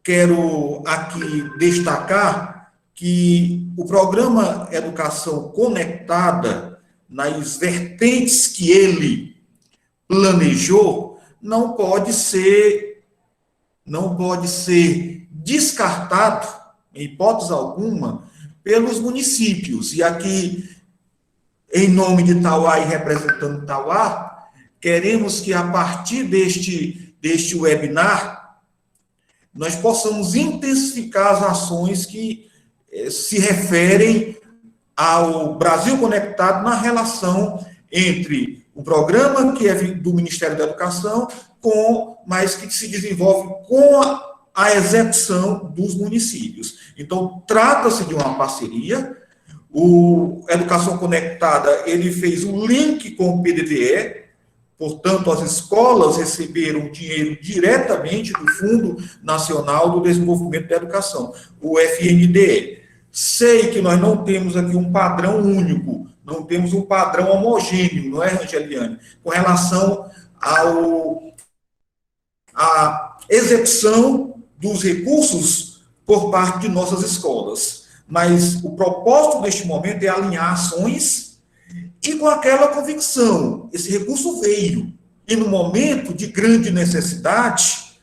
quero aqui destacar que o programa Educação Conectada, nas vertentes que ele planejou, não pode ser descartado, em hipótese alguma, pelos municípios. E aqui, em nome de Tauá e representando Tauá, queremos que, a partir deste webinar, nós possamos intensificar as ações que se referem ao Brasil Conectado na relação entre o programa que é do Ministério da Educação, mas que se desenvolve com a execução dos municípios. Então, trata-se de uma parceria. O Educação Conectada, ele fez um link com o PDDE, portanto, as escolas receberam dinheiro diretamente do Fundo Nacional do Desenvolvimento da Educação, o FNDE. Sei que nós não temos aqui um padrão único, não temos um padrão homogêneo, não é, Angeliane? Com relação à execução dos recursos por parte de nossas escolas. Mas o propósito neste momento é alinhar ações e com aquela convicção. Esse recurso veio. E no momento de grande necessidade,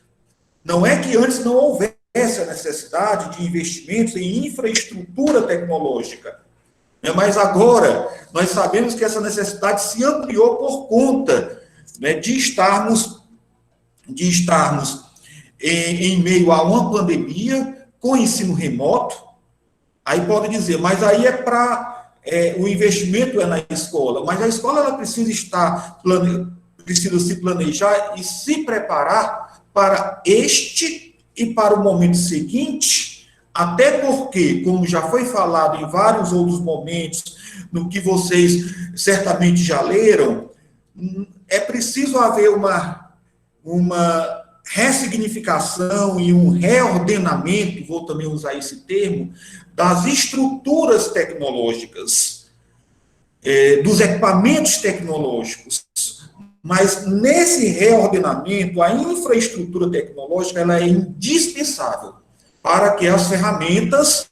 não é que antes não houvesse a necessidade de investimentos em infraestrutura tecnológica, mas agora nós sabemos que essa necessidade se ampliou por conta, né, de estarmos em meio a uma pandemia, com ensino remoto. Aí pode dizer, mas aí o investimento é na escola, mas a escola ela precisa se planejar e se preparar para este e para o momento seguinte, até porque, como já foi falado em vários outros momentos, no que vocês certamente já leram, é preciso haver uma ressignificação e um reordenamento, vou também usar esse termo, das estruturas tecnológicas, dos equipamentos tecnológicos. Mas, nesse reordenamento, a infraestrutura tecnológica ela é indispensável para que as ferramentas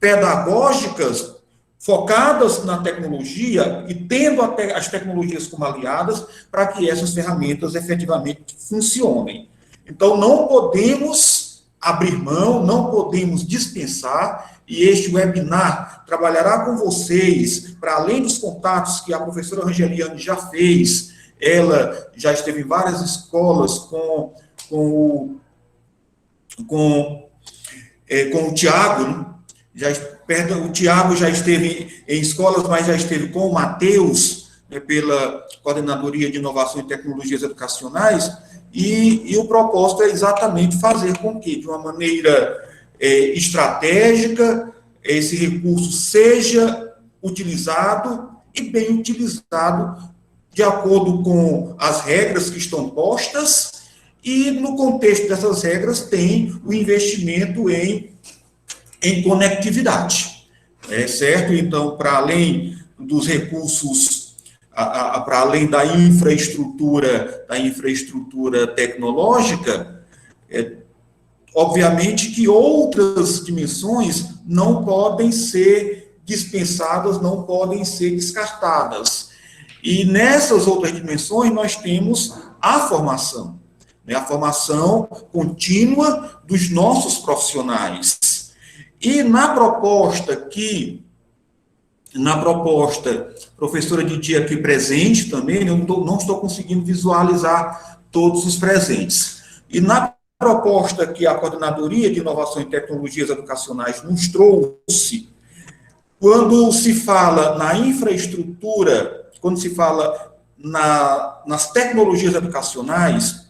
pedagógicas focadas na tecnologia e tendo as tecnologias como aliadas, para que essas ferramentas efetivamente funcionem. Então, não podemos abrir mão, não podemos dispensar, e este webinar trabalhará com vocês, para além dos contatos que a professora Angeliane já fez, ela já esteve em várias escolas com o Tiago, né? O Tiago já esteve em escolas, mas já esteve com o Matheus, né, pela Coordenadoria de Inovação e Tecnologias Educacionais, e o propósito é exatamente fazer com que, de uma maneira estratégica, esse recurso seja utilizado e bem utilizado de acordo com as regras que estão postas, e no contexto dessas regras tem o investimento em conectividade, certo? Então, para além dos recursos, para além da infraestrutura tecnológica, obviamente que outras dimensões não podem ser dispensadas, não podem ser descartadas. E nessas outras dimensões nós temos a formação, né? A formação contínua dos nossos profissionais. E na proposta, professora Didi aqui presente também, eu não estou conseguindo visualizar todos os presentes. E na proposta que a Coordenadoria de Inovação e Tecnologias Educacionais nos trouxe, quando se fala na infraestrutura, quando se fala nas tecnologias educacionais,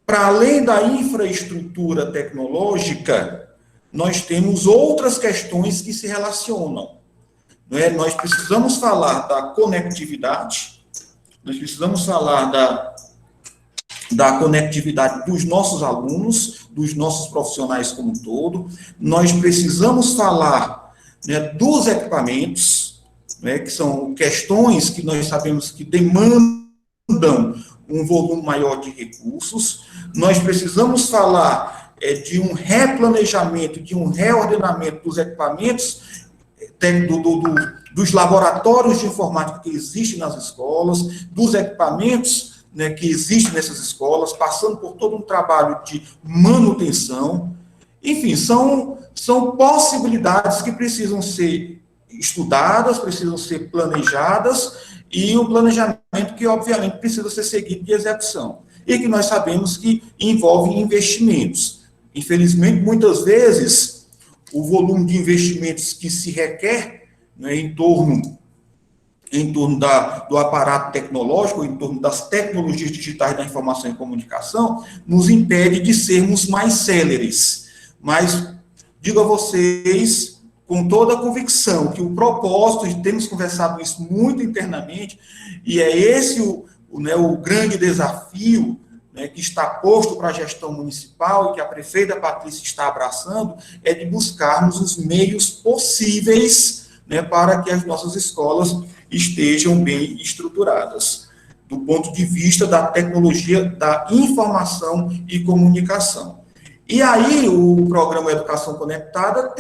para além da infraestrutura tecnológica, nós temos outras questões que se relacionam. Não é? Nós precisamos falar da conectividade, nós precisamos falar da conectividade dos nossos alunos, dos nossos profissionais como um todo, nós precisamos falar, né, dos equipamentos, né, que são questões que nós sabemos que demandam um volume maior de recursos, nós precisamos falar de um replanejamento, de um reordenamento dos equipamentos, dos laboratórios de informática que existem nas escolas, dos equipamentos, né, que existem nessas escolas, passando por todo um trabalho de manutenção. Enfim, são possibilidades que precisam ser estudadas, precisam ser planejadas, e um planejamento que, obviamente, precisa ser seguido de execução, e que nós sabemos que envolve investimentos. Infelizmente, muitas vezes, o volume de investimentos que se requer, né, em torno do aparato tecnológico, em torno das tecnologias digitais da informação e comunicação, nos impede de sermos mais céleres. Mas digo a vocês, com toda a convicção, que o propósito, temos conversado isso muito internamente, e é esse o grande desafio, né, que está posto para a gestão municipal e que a prefeita Patrícia está abraçando, é de buscarmos os meios possíveis, né, para que as nossas escolas estejam bem estruturadas, do ponto de vista da tecnologia da informação e comunicação. E aí o programa Educação Conectada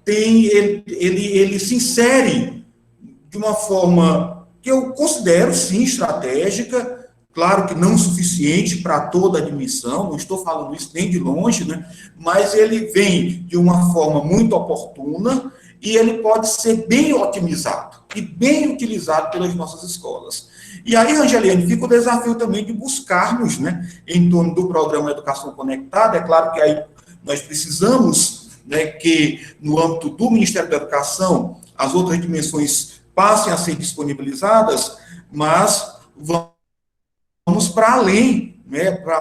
ele se insere de uma forma que eu considero, sim, estratégica, claro que não suficiente para toda a admissão, não estou falando isso nem de longe, né? Mas ele vem de uma forma muito oportuna e ele pode ser bem otimizado e bem utilizado pelas nossas escolas. E aí, Angeliane, fica o desafio também de buscarmos, né, em torno do programa Educação Conectada. É claro que aí nós precisamos, né, que no âmbito do Ministério da Educação as outras dimensões passem a ser disponibilizadas, mas vamos para além, né, para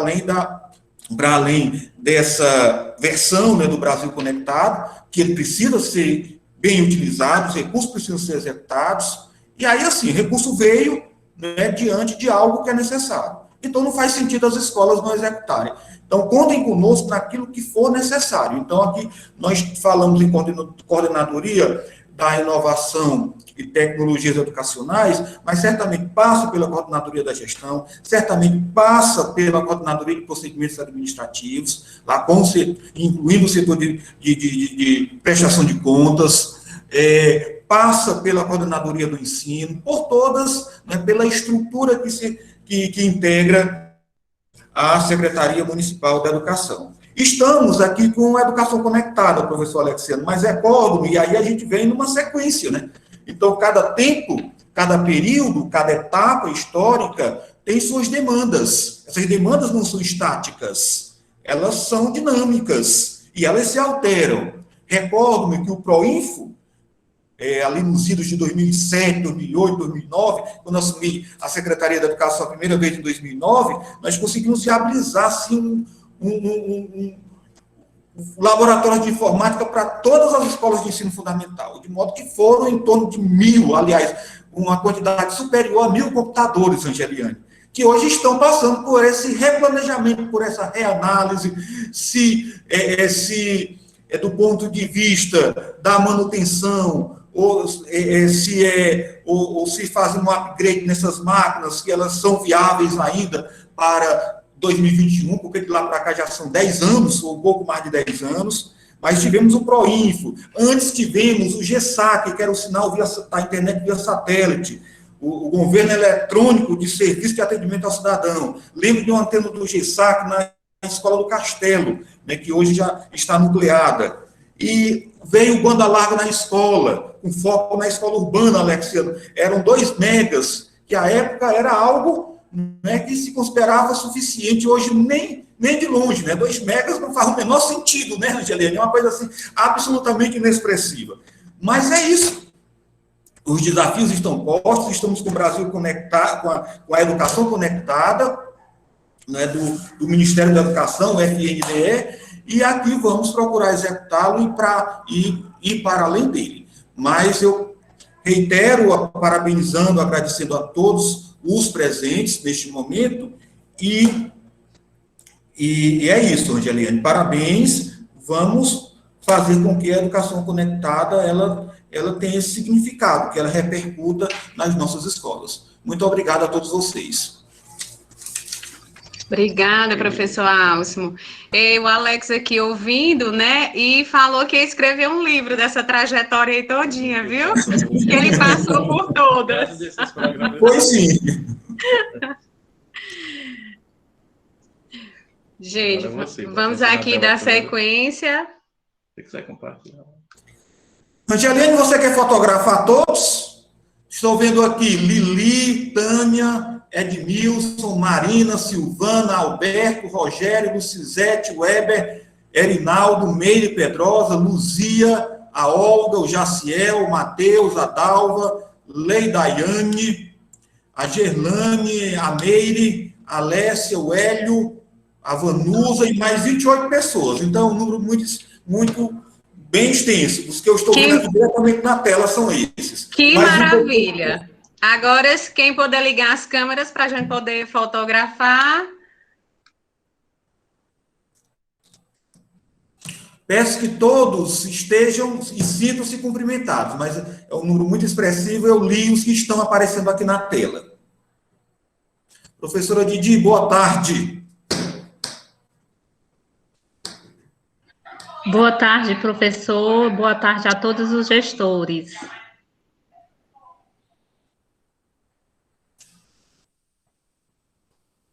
além dessa versão, né, do Brasil Conectado, que ele precisa ser bem utilizado, os recursos precisam ser executados, e aí, assim, recurso veio, né, diante de algo que é necessário. Então, não faz sentido as escolas não executarem. Então, contem conosco naquilo que for necessário. Então, aqui nós falamos em coordenadoria da inovação e tecnologias educacionais, mas certamente passa pela coordenadoria da gestão, certamente passa pela coordenadoria de procedimentos administrativos, lá incluindo o setor de prestação de contas, passa pela coordenadoria do ensino, por todas, né, pela estrutura que integra a Secretaria Municipal da Educação. Estamos aqui com a Educação Conectada, professor Alexiano, mas recordo-me, e aí a gente vem numa sequência, né? Então, cada tempo, cada período, cada etapa histórica tem suas demandas. Essas demandas não são estáticas, elas são dinâmicas, e elas se alteram. Recordo-me que o PROINFO, ali nos idos de 2007, 2008, 2009, quando eu assumi a Secretaria da Educação a primeira vez em 2009, nós conseguimos viabilizar, assim, um laboratório de informática para todas as escolas de ensino fundamental, de modo que foram em torno de 1.000, aliás, uma quantidade superior a 1.000 computadores, Angeliane, que hoje estão passando por esse replanejamento, por essa reanálise, se do ponto de vista da manutenção, ou se fazem um upgrade nessas máquinas, se elas são viáveis ainda para 2021, porque de lá para cá já são 10 anos, ou um pouco mais de 10 anos, mas tivemos o PROINFO, antes tivemos o GESAC, que era o sinal da internet via satélite, o governo eletrônico de serviço de atendimento ao cidadão. Lembro de uma antena do GESAC na Escola do Castelo, né, que hoje já está nucleada. E veio banda larga na escola, com foco na escola urbana, Alexiano. Eram 2 megas, que à época era algo, né, que se considerava suficiente, hoje nem de longe, né? 2 megas não faz o menor sentido, né, Angeliane? É uma coisa assim, absolutamente inexpressiva. Mas é isso. Os desafios estão postos, estamos com o Brasil conectado, com a educação conectada, né, do Ministério da Educação, o FNDE, e aqui vamos procurar executá-lo e ir para além dele. Mas eu reitero, parabenizando, agradecendo a todos os presentes neste momento, e é isso, Angeliane, parabéns, vamos fazer com que a educação conectada, ela tenha esse significado, que ela repercuta nas nossas escolas. Muito obrigado a todos vocês. Obrigada, professor Alcimo. O Alex aqui ouvindo, né, e falou que ia escrever um livro dessa trajetória aí todinha, viu? Que ele passou por todas. Pois sim. Gente, vamos aqui dar sequência. Se quiser compartilhar. Angelina, você quer fotografar todos? Estou vendo aqui Lili, Tânia, Edmilson, Marina, Silvana, Alberto, Rogério, Lucizete, Weber, Erinaldo, Meire Pedrosa, Luzia, a Olga, o Jaciel, o Matheus, a Dalva, Leidaiane, a Gerlane, a Meire, a Lécia, o Hélio, a Vanusa e mais 28 pessoas. Então, é um número muito bem extenso. Os que eu estou vendo aqui diretamente na tela são esses. Que maravilha! Agora, quem puder ligar as câmeras para a gente poder fotografar. Peço que todos estejam e sintam-se cumprimentados, mas é um número muito expressivo, eu li os que estão aparecendo aqui na tela. Professora Didi, boa tarde. Boa tarde, professor. Boa tarde a todos os gestores.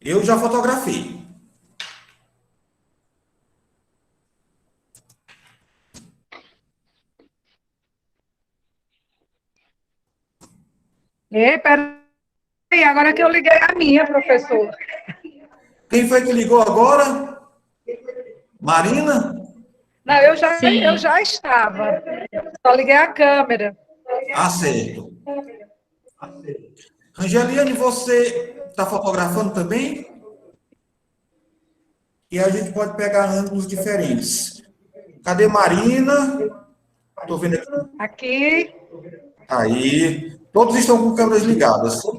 Eu já fotografei. Peraí, agora que eu liguei a minha, professor. Quem foi que ligou agora? Marina? Não, eu já estava. Só liguei a câmera. Ah, certo. Angeliane, você está fotografando também? E a gente pode pegar ângulos diferentes. Cadê Marina? Estou vendo aqui. Aqui. Aí. Todos estão com câmeras ligadas. O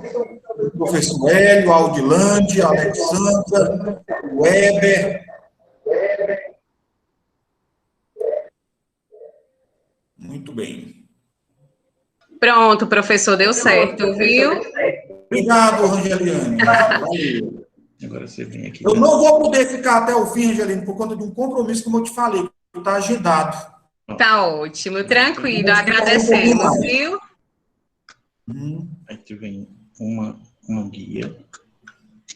professor Hélio, Aldilândia, Alexandra, Weber. Muito bem. Pronto, professor, deu certo, viu? Obrigado, Angeliane. Valeu. Agora você vem aqui. Eu não vou poder ficar até o fim, Angelina, por conta de um compromisso, como eu te falei, que está agendado. Tá ótimo, tranquilo, agradecemos, viu? Aí tu vem uma guia,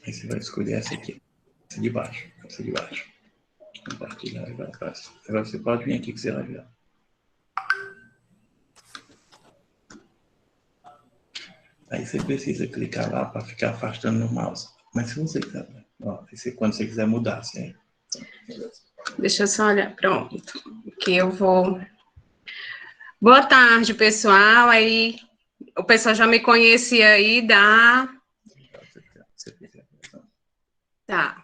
aí você vai escolher essa aqui, essa de baixo, compartilhar e vai para. Agora você pode vir aqui que você vai ver. Aí você precisa clicar lá para ficar afastando no mouse. Mas se você quiser, quando você quiser mudar, assim. Deixa eu só olhar, pronto, que eu vou... Boa tarde, pessoal, aí o pessoal já me conhecia aí da... Tá.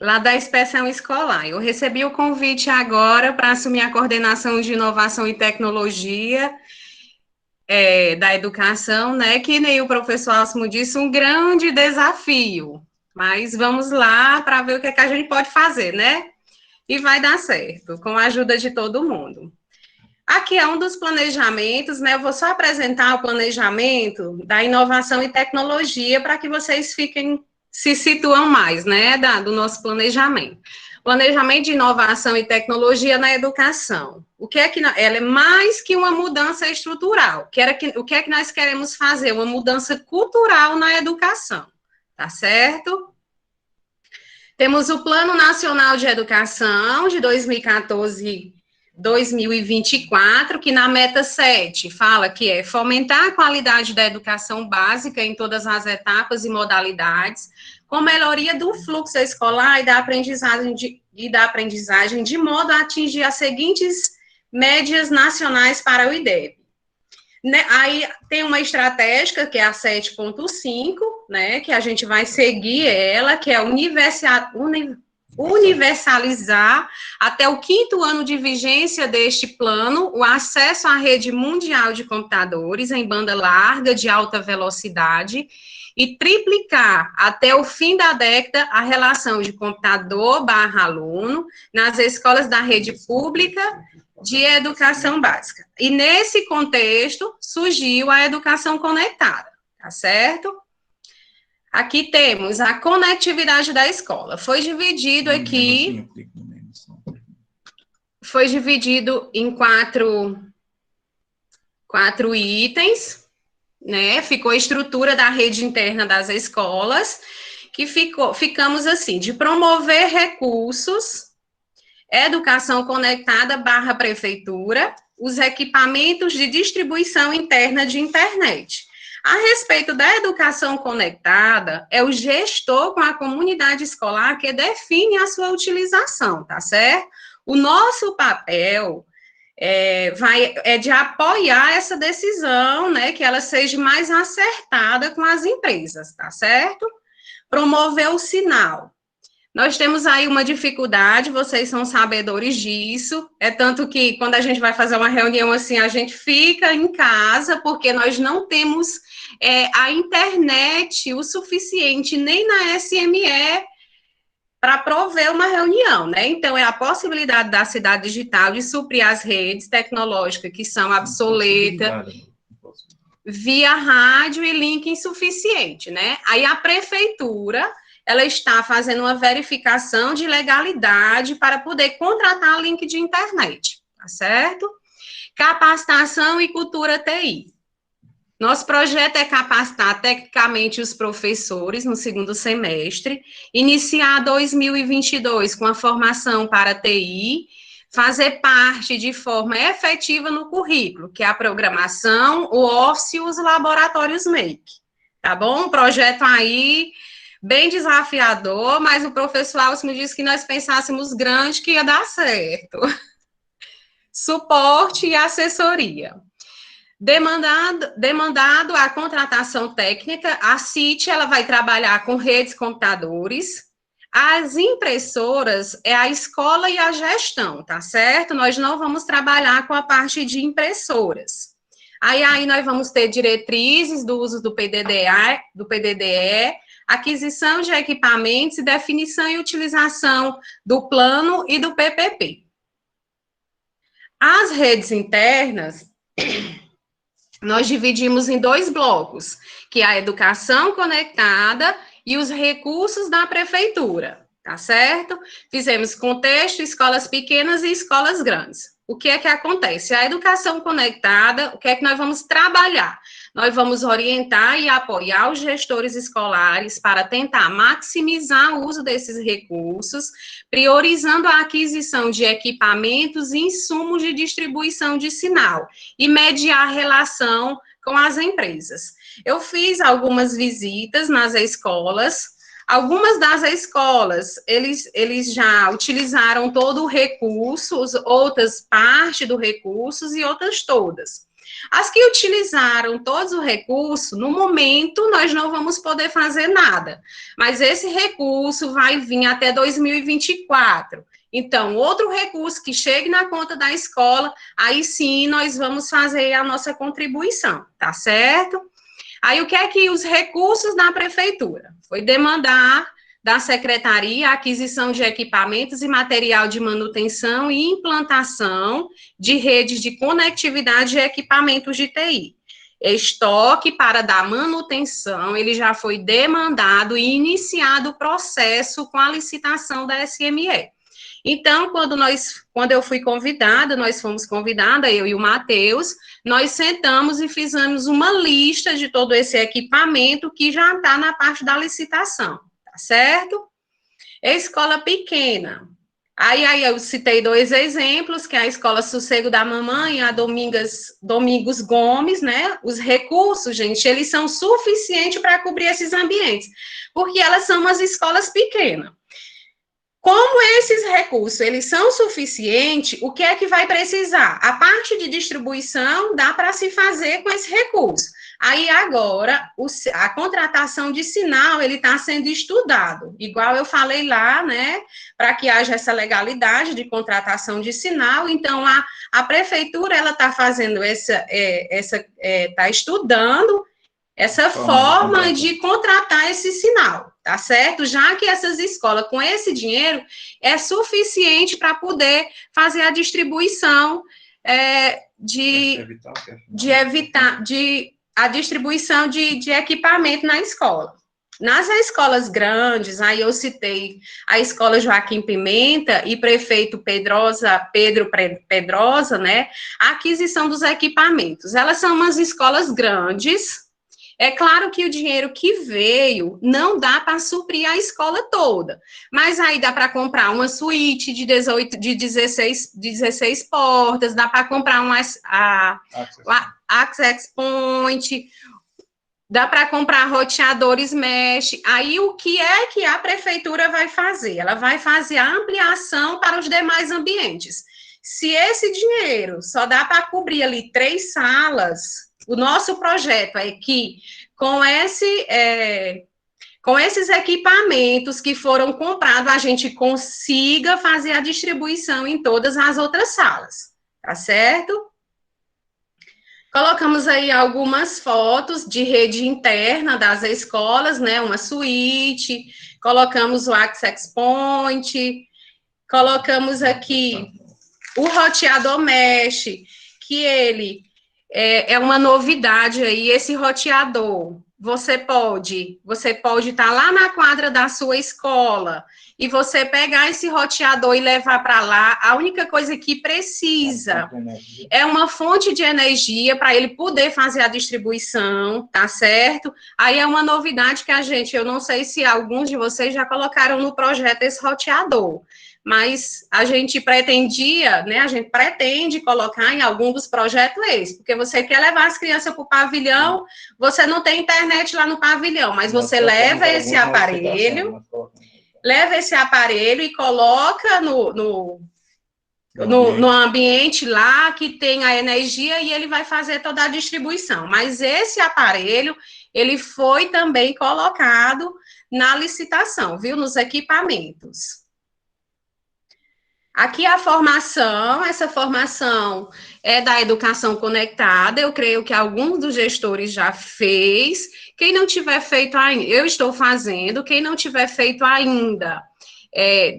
Lá da inspeção escolar. Eu recebi o convite agora para assumir a coordenação de inovação e tecnologia da educação, né? Que nem o professor Alcimo disse, um grande desafio. Mas vamos lá para ver o que é que a gente pode fazer, né? E vai dar certo, com a ajuda de todo mundo. Aqui é um dos planejamentos, né? Eu vou só apresentar o planejamento da inovação e tecnologia para que vocês se situam mais, né? Do nosso planejamento. Planejamento de inovação e tecnologia na educação. O que é que ela é mais que uma mudança estrutural? O que é que nós queremos fazer? Uma mudança cultural na educação, tá certo? Temos o Plano Nacional de Educação de 2014-2024, que na meta 7 fala que é fomentar a qualidade da educação básica em todas as etapas e modalidades, com melhoria do fluxo escolar e da aprendizagem de modo a atingir as seguintes médias nacionais para o IDEB. Né, aí tem uma estratégia, que é a 7.5, né, que a gente vai seguir ela, que é universalizar até o 5º ano de vigência deste plano o acesso à rede mundial de computadores em banda larga de alta velocidade e triplicar até o fim da década a relação de computador/aluno nas escolas da rede pública de educação básica. E nesse contexto surgiu a educação conectada, tá certo? Aqui temos a conectividade da escola. Foi dividido aqui, foi dividido em quatro itens, né? Ficou a estrutura da rede interna das escolas, que ficamos assim, de promover recursos, educação conectada / prefeitura, os equipamentos de distribuição interna de internet. A respeito da educação conectada, é o gestor com a comunidade escolar que define a sua utilização, tá certo? O nosso papel é de apoiar essa decisão, né, que ela seja mais acertada com as empresas, tá certo? Promover o sinal. Nós temos aí uma dificuldade, vocês são sabedores disso, é tanto que quando a gente vai fazer uma reunião assim, a gente fica em casa, porque nós não temos a internet o suficiente, nem na SME, para prover uma reunião, né? Então, é a possibilidade da cidade digital de suprir as redes tecnológicas que são obsoletas, via rádio e link insuficiente, né? Aí a prefeitura, ela está fazendo uma verificação de legalidade para poder contratar link de internet, tá certo? Capacitação e cultura TI. Nosso projeto é capacitar tecnicamente os professores no segundo semestre, iniciar 2022 com a formação para TI, fazer parte de forma efetiva no currículo, que é a programação, o Office e os laboratórios Make, tá bom? Um projeto aí bem desafiador, mas o professor Alves me disse que nós pensássemos grande que ia dar certo. Suporte e assessoria. Demandado a contratação técnica, a CIT, ela vai trabalhar com redes computadores, as impressoras é a escola e a gestão, tá certo? Nós não vamos trabalhar com a parte de impressoras. Aí nós vamos ter diretrizes do uso do PDDE, aquisição de equipamentos e definição e utilização do plano e do PPP. As redes internas, nós dividimos em 2 blocos, que é a educação conectada e os recursos da prefeitura, tá certo? Fizemos contexto, escolas pequenas e escolas grandes. O que é que acontece? A educação conectada, o que é que nós vamos trabalhar? Nós vamos orientar e apoiar os gestores escolares para tentar maximizar o uso desses recursos, priorizando a aquisição de equipamentos e insumos de distribuição de sinal e mediar a relação com as empresas. Eu fiz algumas visitas nas escolas. Algumas das escolas, eles já utilizaram todo o recurso, outras parte do recurso e outras todas. As que utilizaram todos o recurso, no momento, nós não vamos poder fazer nada, mas esse recurso vai vir até 2024. Então, outro recurso que chegue na conta da escola, aí sim nós vamos fazer a nossa contribuição, tá certo? Aí, o que é que os recursos da prefeitura? Foi demandar da secretaria a aquisição de equipamentos e material de manutenção e implantação de redes de conectividade e equipamentos de TI. Estoque para dar manutenção, ele já foi demandado e iniciado o processo com a licitação da SME. Então, quando eu fui convidada, nós fomos convidadas, eu e o Matheus, nós sentamos e fizemos uma lista de todo esse equipamento que já está na parte da licitação, tá certo? Escola pequena. Aí eu citei 2 exemplos, que é a Escola Sossego da Mamãe e a Domingos Gomes, né? Os recursos, gente, eles são suficientes para cobrir esses ambientes, porque elas são umas escolas pequenas. Como esses recursos, eles são suficientes, o que é que vai precisar? A parte de distribuição dá para se fazer com esse recurso. Aí, agora, a contratação de sinal, ele está sendo estudado. Igual eu falei lá, né, para que haja essa legalidade de contratação de sinal. Então, a prefeitura, ela está fazendo está estudando essa forma de contratar esse sinal, tá certo? Já que essas escolas, com esse dinheiro, é suficiente para poder fazer a distribuição de a distribuição de equipamento na escola. Nas escolas grandes, aí eu citei a escola Joaquim Pimenta e prefeito Pedro Pedrosa, né, a aquisição dos equipamentos. Elas são umas escolas grandes. É claro que o dinheiro que veio não dá para suprir a escola toda, mas aí dá para comprar uma suíte de 16 portas, dá para comprar access point, dá para comprar roteadores mesh. Aí o que é que a prefeitura vai fazer? Ela vai fazer a ampliação para os demais ambientes. Se esse dinheiro só dá para cobrir ali 3 salas, o nosso projeto é que, com esses equipamentos que foram comprados, a gente consiga fazer a distribuição em todas as outras salas, tá certo? Colocamos aí algumas fotos de rede interna das escolas, né, uma suíte, colocamos o access point, colocamos aqui o roteador mesh, que ele é uma novidade aí, esse roteador. Você pode estar lá na quadra da sua escola e você pegar esse roteador e levar para lá. A única coisa que precisa é uma fonte de energia para ele poder fazer a distribuição, tá certo? Aí é uma novidade que eu não sei se alguns de vocês já colocaram no projeto esse roteador, mas a gente pretendia, né, a gente pretende colocar em algum dos projetos esse, porque você quer levar as crianças para o pavilhão, você não tem internet lá no pavilhão, mas você leva esse aparelho e coloca no ambiente lá que tem a energia e ele vai fazer toda a distribuição. Mas esse aparelho, ele foi também colocado na licitação, viu, nos equipamentos. Aqui a formação, essa formação é da educação conectada, eu creio que alguns dos gestores já fez. Quem não tiver feito ainda, eu estou fazendo, quem não tiver feito ainda,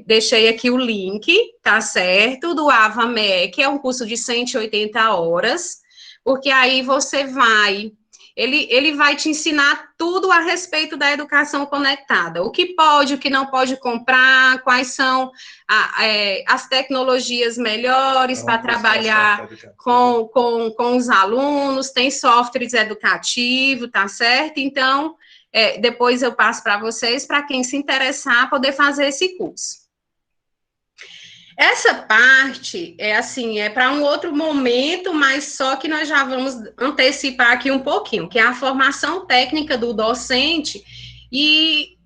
deixei aqui o link, tá certo, do AvaMec, é um curso de 180 horas, porque aí você vai... Ele vai te ensinar tudo a respeito da educação conectada. O que pode, o que não pode comprar, quais são as tecnologias melhores para trabalhar com os alunos, tem softwares educativos, tá certo? Então, depois eu passo para vocês, para quem se interessar, poder fazer esse curso. Essa parte é para um outro momento, mas só que nós já vamos antecipar aqui um pouquinho, que é a formação técnica do docente e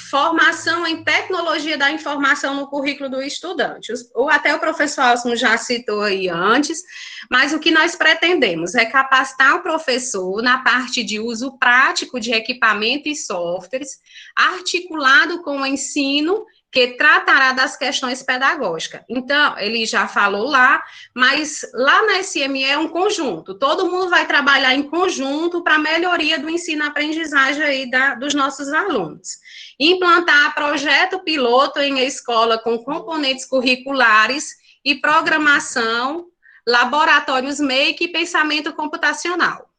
formação em tecnologia da informação no currículo do estudante. Até o professor Alcimo já citou aí antes, mas o que nós pretendemos é capacitar o professor na parte de uso prático de equipamento e softwares, articulado com o ensino, que tratará das questões pedagógicas. Então, ele já falou lá, mas lá na SME é um conjunto, todo mundo vai trabalhar em conjunto para a melhoria do ensino-aprendizagem aí dos nossos alunos. Implantar projeto piloto em escola com componentes curriculares e programação, laboratórios MEIC e pensamento computacional.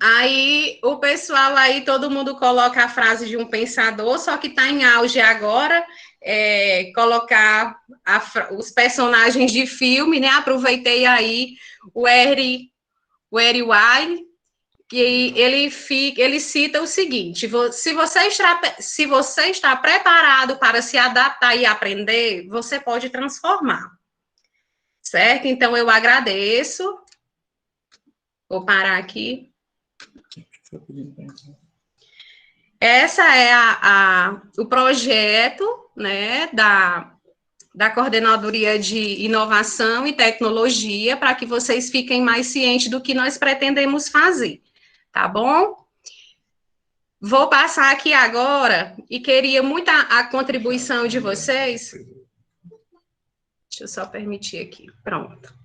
Aí, o pessoal aí, todo mundo coloca a frase de um pensador, só que está em auge agora, colocar os personagens de filme, né? Aproveitei aí o Harry Wilde, que ele cita o seguinte: se você está preparado para se adaptar e aprender, você pode transformar. Certo? Então, eu agradeço. Vou parar aqui. Essa é o projeto, né, da Coordenadoria de Inovação e Tecnologia, para que vocês fiquem mais cientes do que nós pretendemos fazer, tá bom? Vou passar aqui agora, e queria muito a contribuição de vocês. Deixa eu só permitir aqui, pronto.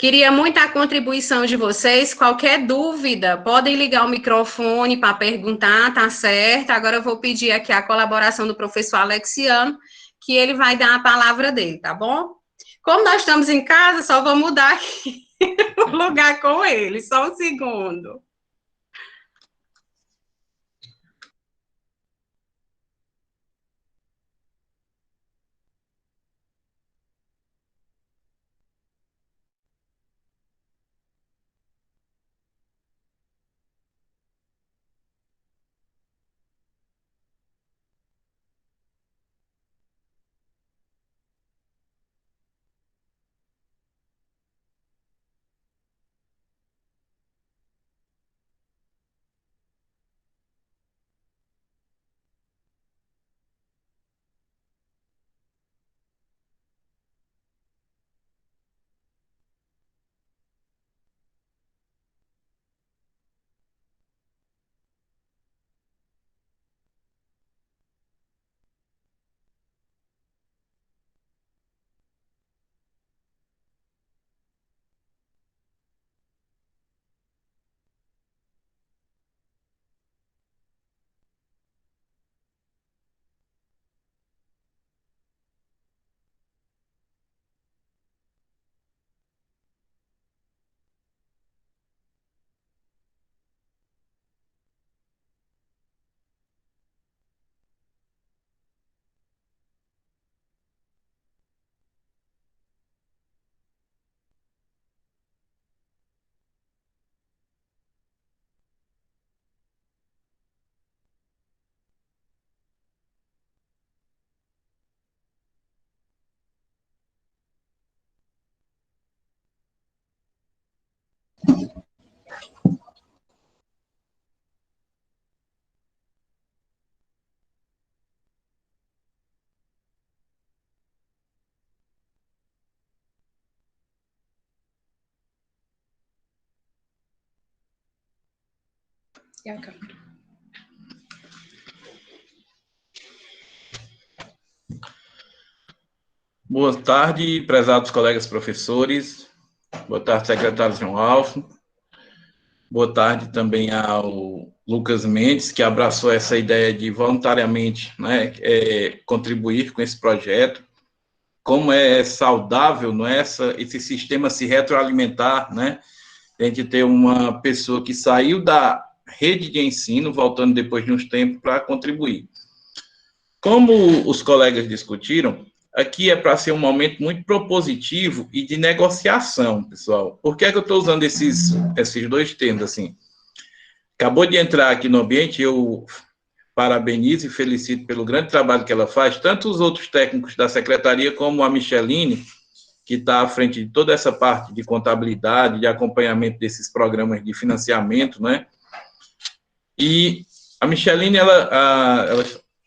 Queria muito a contribuição de vocês. Qualquer dúvida, podem ligar o microfone para perguntar, tá certo? Agora eu vou pedir aqui a colaboração do professor Alexiano, que ele vai dar a palavra dele, tá bom? Como nós estamos em casa, só vou mudar aqui o lugar com ele. Só um segundo. E a câmera? Boa tarde, prezados colegas professores. Boa tarde, secretário João Alves. Boa tarde também ao Lucas Mendes, que abraçou essa ideia de voluntariamente, né, contribuir com esse projeto. Como é saudável, não é, esse sistema se retroalimentar, né? A gente ter uma pessoa que saiu da rede de ensino, voltando depois de uns tempos, para contribuir. Como os colegas discutiram, aqui é para ser um momento muito propositivo e de negociação, pessoal. Por que é que eu estou usando esses dois termos, assim? Acabou de entrar aqui no ambiente, eu parabenizo e felicito pelo grande trabalho que ela faz, tanto os outros técnicos da secretaria, como a Micheline, que está à frente de toda essa parte de contabilidade, de acompanhamento desses programas de financiamento, né? E a Micheline, ela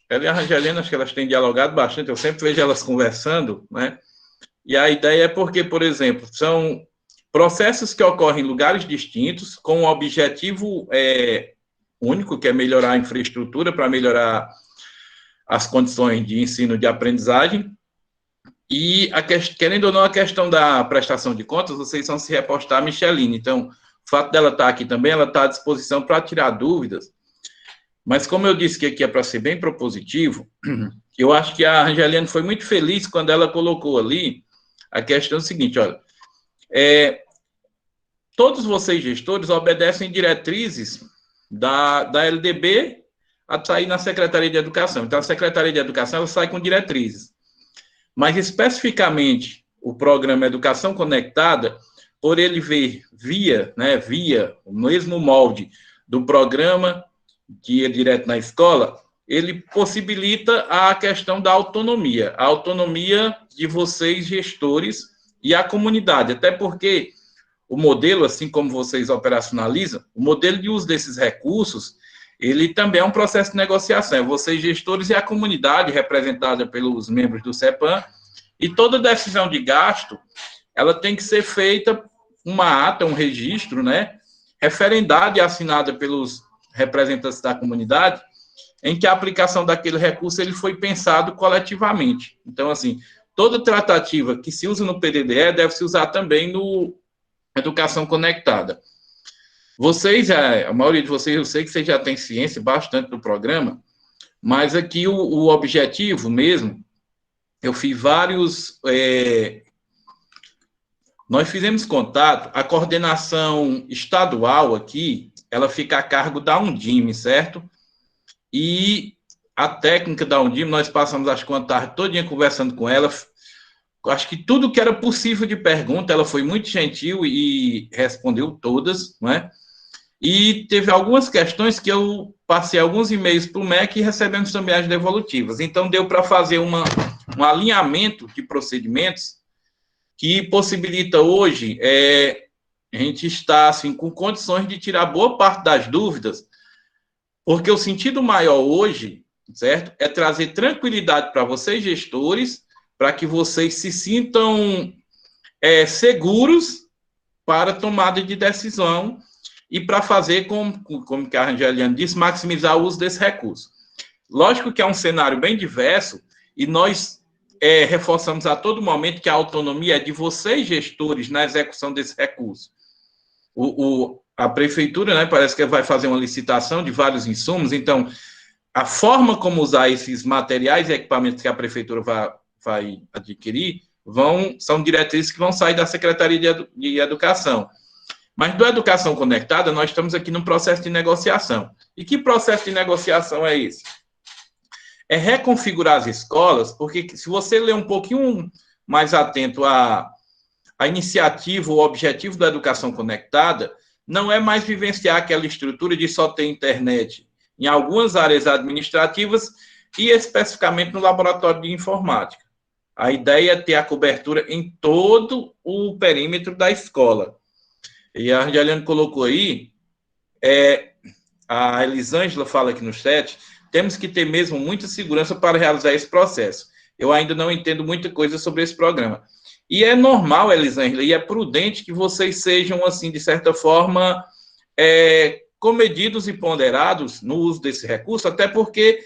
e a Angelina, acho que elas têm dialogado bastante, eu sempre vejo elas conversando, né? E a ideia é porque, por exemplo, são processos que ocorrem em lugares distintos, com um objetivo único, que é melhorar a infraestrutura para melhorar as condições de ensino de aprendizagem. E, querendo ou não, a questão da prestação de contas, vocês vão se repostar a Micheline. Então, o fato dela estar aqui também, ela está à disposição para tirar dúvidas. Mas, como eu disse que aqui é para ser bem propositivo, eu acho que a Angelina foi muito feliz quando ela colocou ali a questão seguinte, olha, todos vocês, gestores, obedecem diretrizes da LDB a sair na Secretaria de Educação. Então, a Secretaria de Educação, ela sai com diretrizes. Mas, especificamente, o programa Educação Conectada, por ele ver via o mesmo molde do programa que ia direto na escola, ele possibilita a questão da autonomia, a autonomia de vocês, gestores, e a comunidade, até porque o modelo, assim como vocês operacionalizam, o modelo de uso desses recursos, ele também é um processo de negociação, é vocês, gestores, e a comunidade representada pelos membros do CEPAM, e toda decisão de gasto, ela tem que ser feita uma ata, um registro, né, referendada e assinada pelos representantes da comunidade, em que a aplicação daquele recurso ele foi pensado coletivamente. Então, assim, toda tratativa que se usa no PDDE deve se usar também no Educação Conectada. Vocês, a maioria de vocês, eu sei que vocês já têm ciência bastante do programa, mas aqui o objetivo mesmo, eu fiz nós fizemos contato, a coordenação estadual aqui, ela fica a cargo da Undime, certo? E a técnica da Undime, nós passamos, acho que uma tarde todinha conversando com ela, acho que tudo que era possível de pergunta, ela foi muito gentil e respondeu todas, não é? E teve algumas questões que eu passei alguns e-mails para o MEC e recebemos também as devolutivas. Então, deu para fazer um alinhamento de procedimentos que possibilita hoje a gente estar assim, com condições de tirar boa parte das dúvidas, porque o sentido maior hoje, certo, é trazer tranquilidade para vocês, gestores, para que vocês se sintam seguros para a tomada de decisão e para fazer, como que a Angeliane disse, maximizar o uso desse recurso. Lógico que é um cenário bem diverso e nós reforçamos a todo momento que a autonomia é de vocês, gestores, na execução desse recurso. A prefeitura, né, parece que vai fazer uma licitação de vários insumos, então, a forma como usar esses materiais e equipamentos que a prefeitura vai adquirir são diretrizes que vão sair da Secretaria de Educação. Mas do Educação Conectada, nós estamos aqui num processo de negociação. E que processo de negociação é esse? É reconfigurar as escolas, porque se você ler um pouquinho mais atento à iniciativa, o objetivo da Educação Conectada, não é mais vivenciar aquela estrutura de só ter internet em algumas áreas administrativas e especificamente no laboratório de informática. A ideia é ter a cobertura em todo o perímetro da escola. E a Angeliane colocou aí, a Elisângela fala aqui no chat, temos que ter mesmo muita segurança para realizar esse processo. Eu ainda não entendo muita coisa sobre esse programa. E é normal, Elisângela, e é prudente que vocês sejam, assim, de certa forma, comedidos e ponderados no uso desse recurso, até porque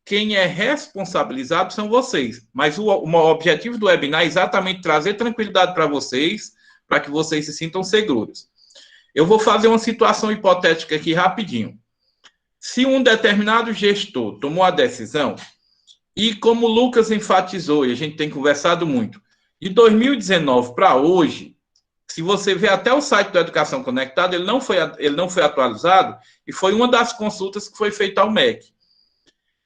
quem é responsabilizado são vocês. Mas o objetivo do webinar é exatamente trazer tranquilidade para vocês, para que vocês se sintam seguros. Eu vou fazer uma situação hipotética aqui rapidinho. Se um determinado gestor tomou a decisão, e como o Lucas enfatizou, e a gente tem conversado muito, de 2019 para hoje, se você ver até o site da Educação Conectada, ele não foi atualizado, e foi uma das consultas que foi feita ao MEC.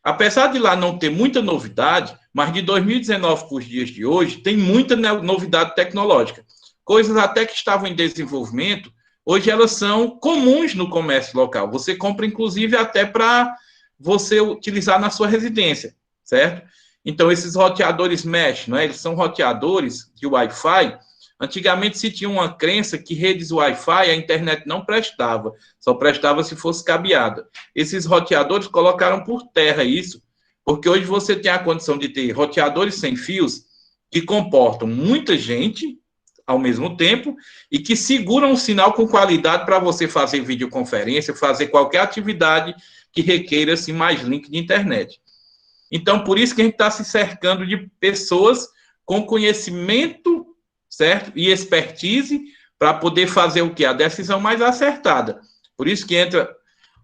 Apesar de lá não ter muita novidade, mas de 2019 para os dias de hoje, tem muita novidade tecnológica. Coisas até que estavam em desenvolvimento, hoje elas são comuns no comércio local. Você compra, inclusive, até para você utilizar na sua residência, certo? Então, esses roteadores mesh, não é? Eles são roteadores de Wi-Fi. Antigamente se tinha uma crença que redes Wi-Fi, a internet não prestava, só prestava se fosse cabeada. Esses roteadores colocaram por terra isso, porque hoje você tem a condição de ter roteadores sem fios que comportam muita gente ao mesmo tempo e que seguram o sinal com qualidade para você fazer videoconferência, fazer qualquer atividade que requeira assim, mais link de internet. Então, por isso que a gente está se cercando de pessoas com conhecimento, certo? E expertise para poder fazer o quê? A decisão mais acertada. Por isso que entra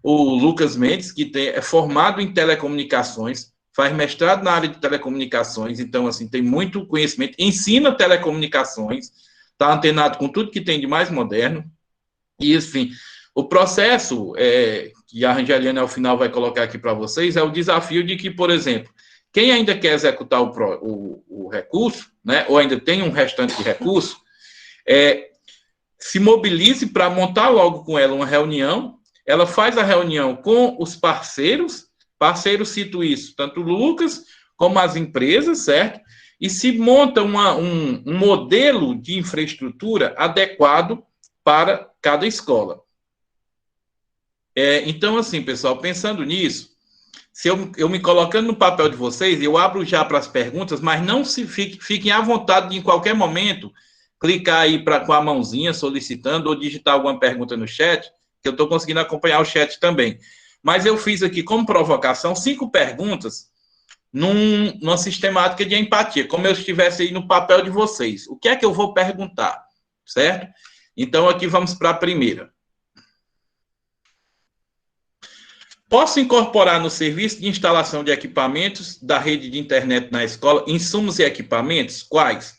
o Lucas Mendes, que é formado em telecomunicações, faz mestrado na área de telecomunicações, então, assim, tem muito conhecimento, ensina telecomunicações, está antenado com tudo que tem de mais moderno, e, enfim, o processo que a Angeliane, ao final, vai colocar aqui para vocês, é o desafio de que, por exemplo, quem ainda quer executar o recurso, né, ou ainda tem um restante de recurso, se mobilize para montar logo com ela uma reunião, ela faz a reunião com os parceiros cito isso, tanto o Lucas como as empresas, certo? E se monta um modelo de infraestrutura adequado para cada escola. Então, assim, pessoal, pensando nisso, se eu me colocando no papel de vocês, eu abro já para as perguntas, mas não fiquem à vontade de, em qualquer momento, clicar aí com a mãozinha solicitando ou digitar alguma pergunta no chat, que eu estou conseguindo acompanhar o chat também. Mas eu fiz aqui, como provocação, 5 perguntas numa sistemática de empatia, como eu estivesse aí no papel de vocês. O que é que eu vou perguntar, certo? Então, aqui vamos para a primeira. Posso incorporar no serviço de instalação de equipamentos da rede de internet na escola insumos e equipamentos? Quais?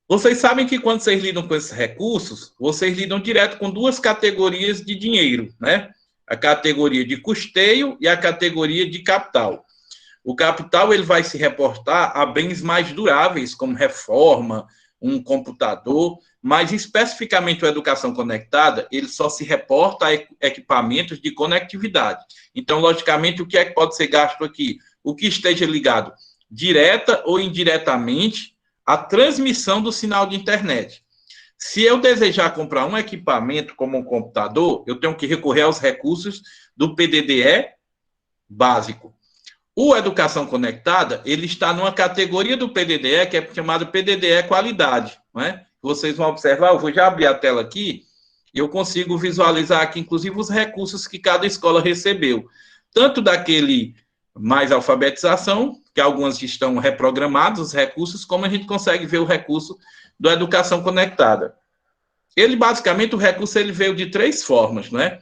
Vocês sabem que quando vocês lidam com esses recursos, vocês lidam direto com duas categorias de dinheiro, né? A categoria de custeio e a categoria de capital. O capital ele vai se reportar a bens mais duráveis, como reforma, um computador, mas especificamente a educação conectada, ele só se reporta a equipamentos de conectividade. Então, logicamente, o que é que pode ser gasto aqui? O que esteja ligado direta ou indiretamente à transmissão do sinal de internet. Se eu desejar comprar um equipamento como um computador, eu tenho que recorrer aos recursos do PDDE básico. O Educação Conectada, ele está numa categoria do PDDE que é chamado PDDE Qualidade, não é? Vocês vão observar, eu vou já abrir a tela aqui, e eu consigo visualizar aqui, inclusive, os recursos que cada escola recebeu. Tanto daquele mais alfabetização, que algumas estão reprogramados, os recursos, como a gente consegue ver o recurso do Educação Conectada. Ele, basicamente, o recurso ele veio de 3 formas, não é?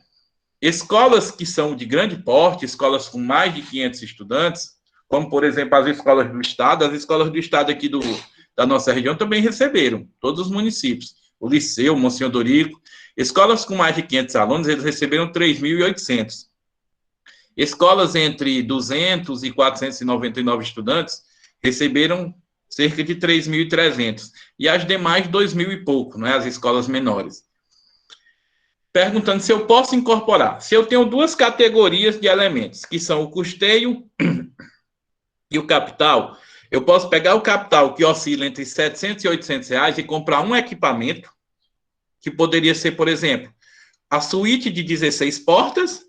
Escolas que são de grande porte, escolas com mais de 500 estudantes, como, por exemplo, as escolas do estado aqui da nossa região também receberam, todos os municípios. O Liceu, Monsenhor Dorico. Escolas com mais de 500 alunos, eles receberam 3.800. Escolas entre 200 e 499 estudantes receberam cerca de 3.300. E as demais, 2.000 e pouco, não é? As escolas menores. Perguntando se eu posso incorporar. Se eu tenho 2 categorias de elementos, que são o custeio e o capital, eu posso pegar o capital, que oscila entre 700 e 800 reais, e comprar um equipamento, que poderia ser, por exemplo, a suíte de 16 portas,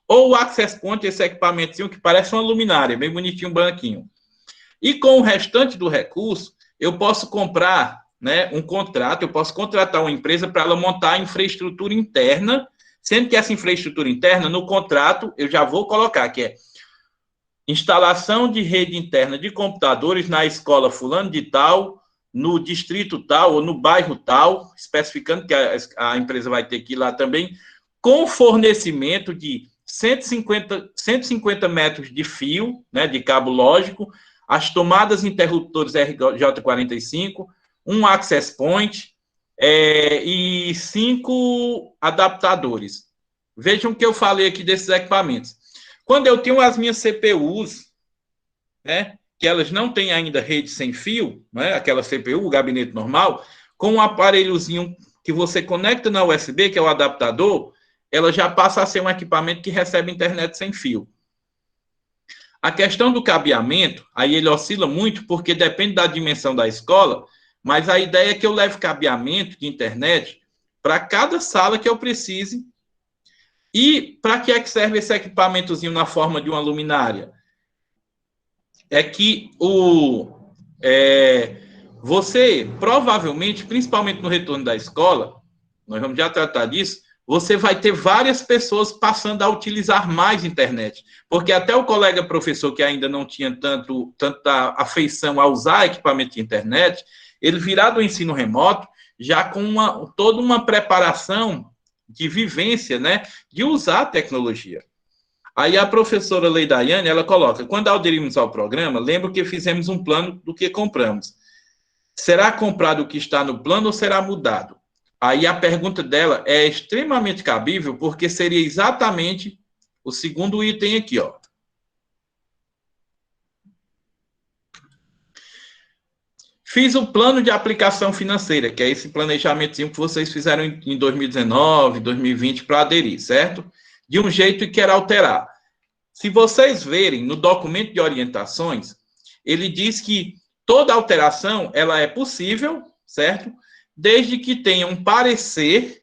ou o Access Point, esse equipamentozinho que parece uma luminária, bem bonitinho, branquinho. E com o restante do recurso, eu posso comprar, né, um contrato, eu posso contratar uma empresa para ela montar a infraestrutura interna, sendo que essa infraestrutura interna, no contrato, eu já vou colocar, que é instalação de rede interna de computadores na escola fulano de tal, no distrito tal, ou no bairro tal, especificando que a empresa vai ter que ir lá também, com fornecimento de 150 metros de fio, né, de cabo lógico, as tomadas interruptores RJ45, um access point e 5 adaptadores. Vejam que eu falei aqui desses equipamentos. Quando eu tenho as minhas CPUs, né, que elas não têm ainda rede sem fio, né, aquela CPU, o gabinete normal, com um aparelhozinho que você conecta na USB, que é o adaptador, ela já passa a ser um equipamento que recebe internet sem fio. A questão do cabeamento, aí ele oscila muito, porque depende da dimensão da escola, mas a ideia é que eu leve cabeamento de internet para cada sala que eu precise. E para que é que serve esse equipamentozinho na forma de uma luminária? É que você, provavelmente, principalmente no retorno da escola, nós vamos já tratar disso, você vai ter várias pessoas passando a utilizar mais internet. Porque até o colega professor que ainda não tinha tanta afeição a usar equipamento de internet, ele virá do ensino remoto já com toda uma preparação de vivência, né, de usar a tecnologia. Aí a professora Leidaiane, ela coloca, quando aderimos ao programa, lembro que fizemos um plano do que compramos. Será comprado o que está no plano ou será mudado? Aí a pergunta dela é extremamente cabível, porque seria exatamente o segundo item aqui, ó. Fiz o plano de aplicação financeira, que é esse planejamentozinho que vocês fizeram em 2019, 2020 para aderir, certo? De um jeito que quero alterar. Se vocês verem no documento de orientações, ele diz que toda alteração ela é possível, certo? Desde que tenha um parecer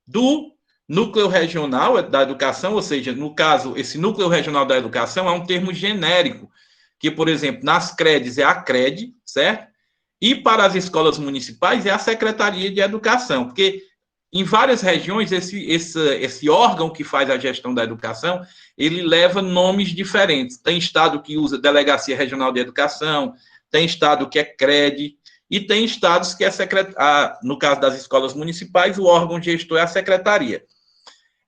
do núcleo regional da educação, ou seja, no caso, esse núcleo regional da educação é um termo genérico, que, por exemplo, nas CREDs é a CRED, certo? E para as escolas municipais é a Secretaria de Educação, porque em várias regiões esse órgão que faz a gestão da educação, ele leva nomes diferentes. Tem estado que usa Delegacia Regional de Educação, tem estado que é CRED, e tem estados que é no caso das escolas municipais, o órgão gestor é a secretaria.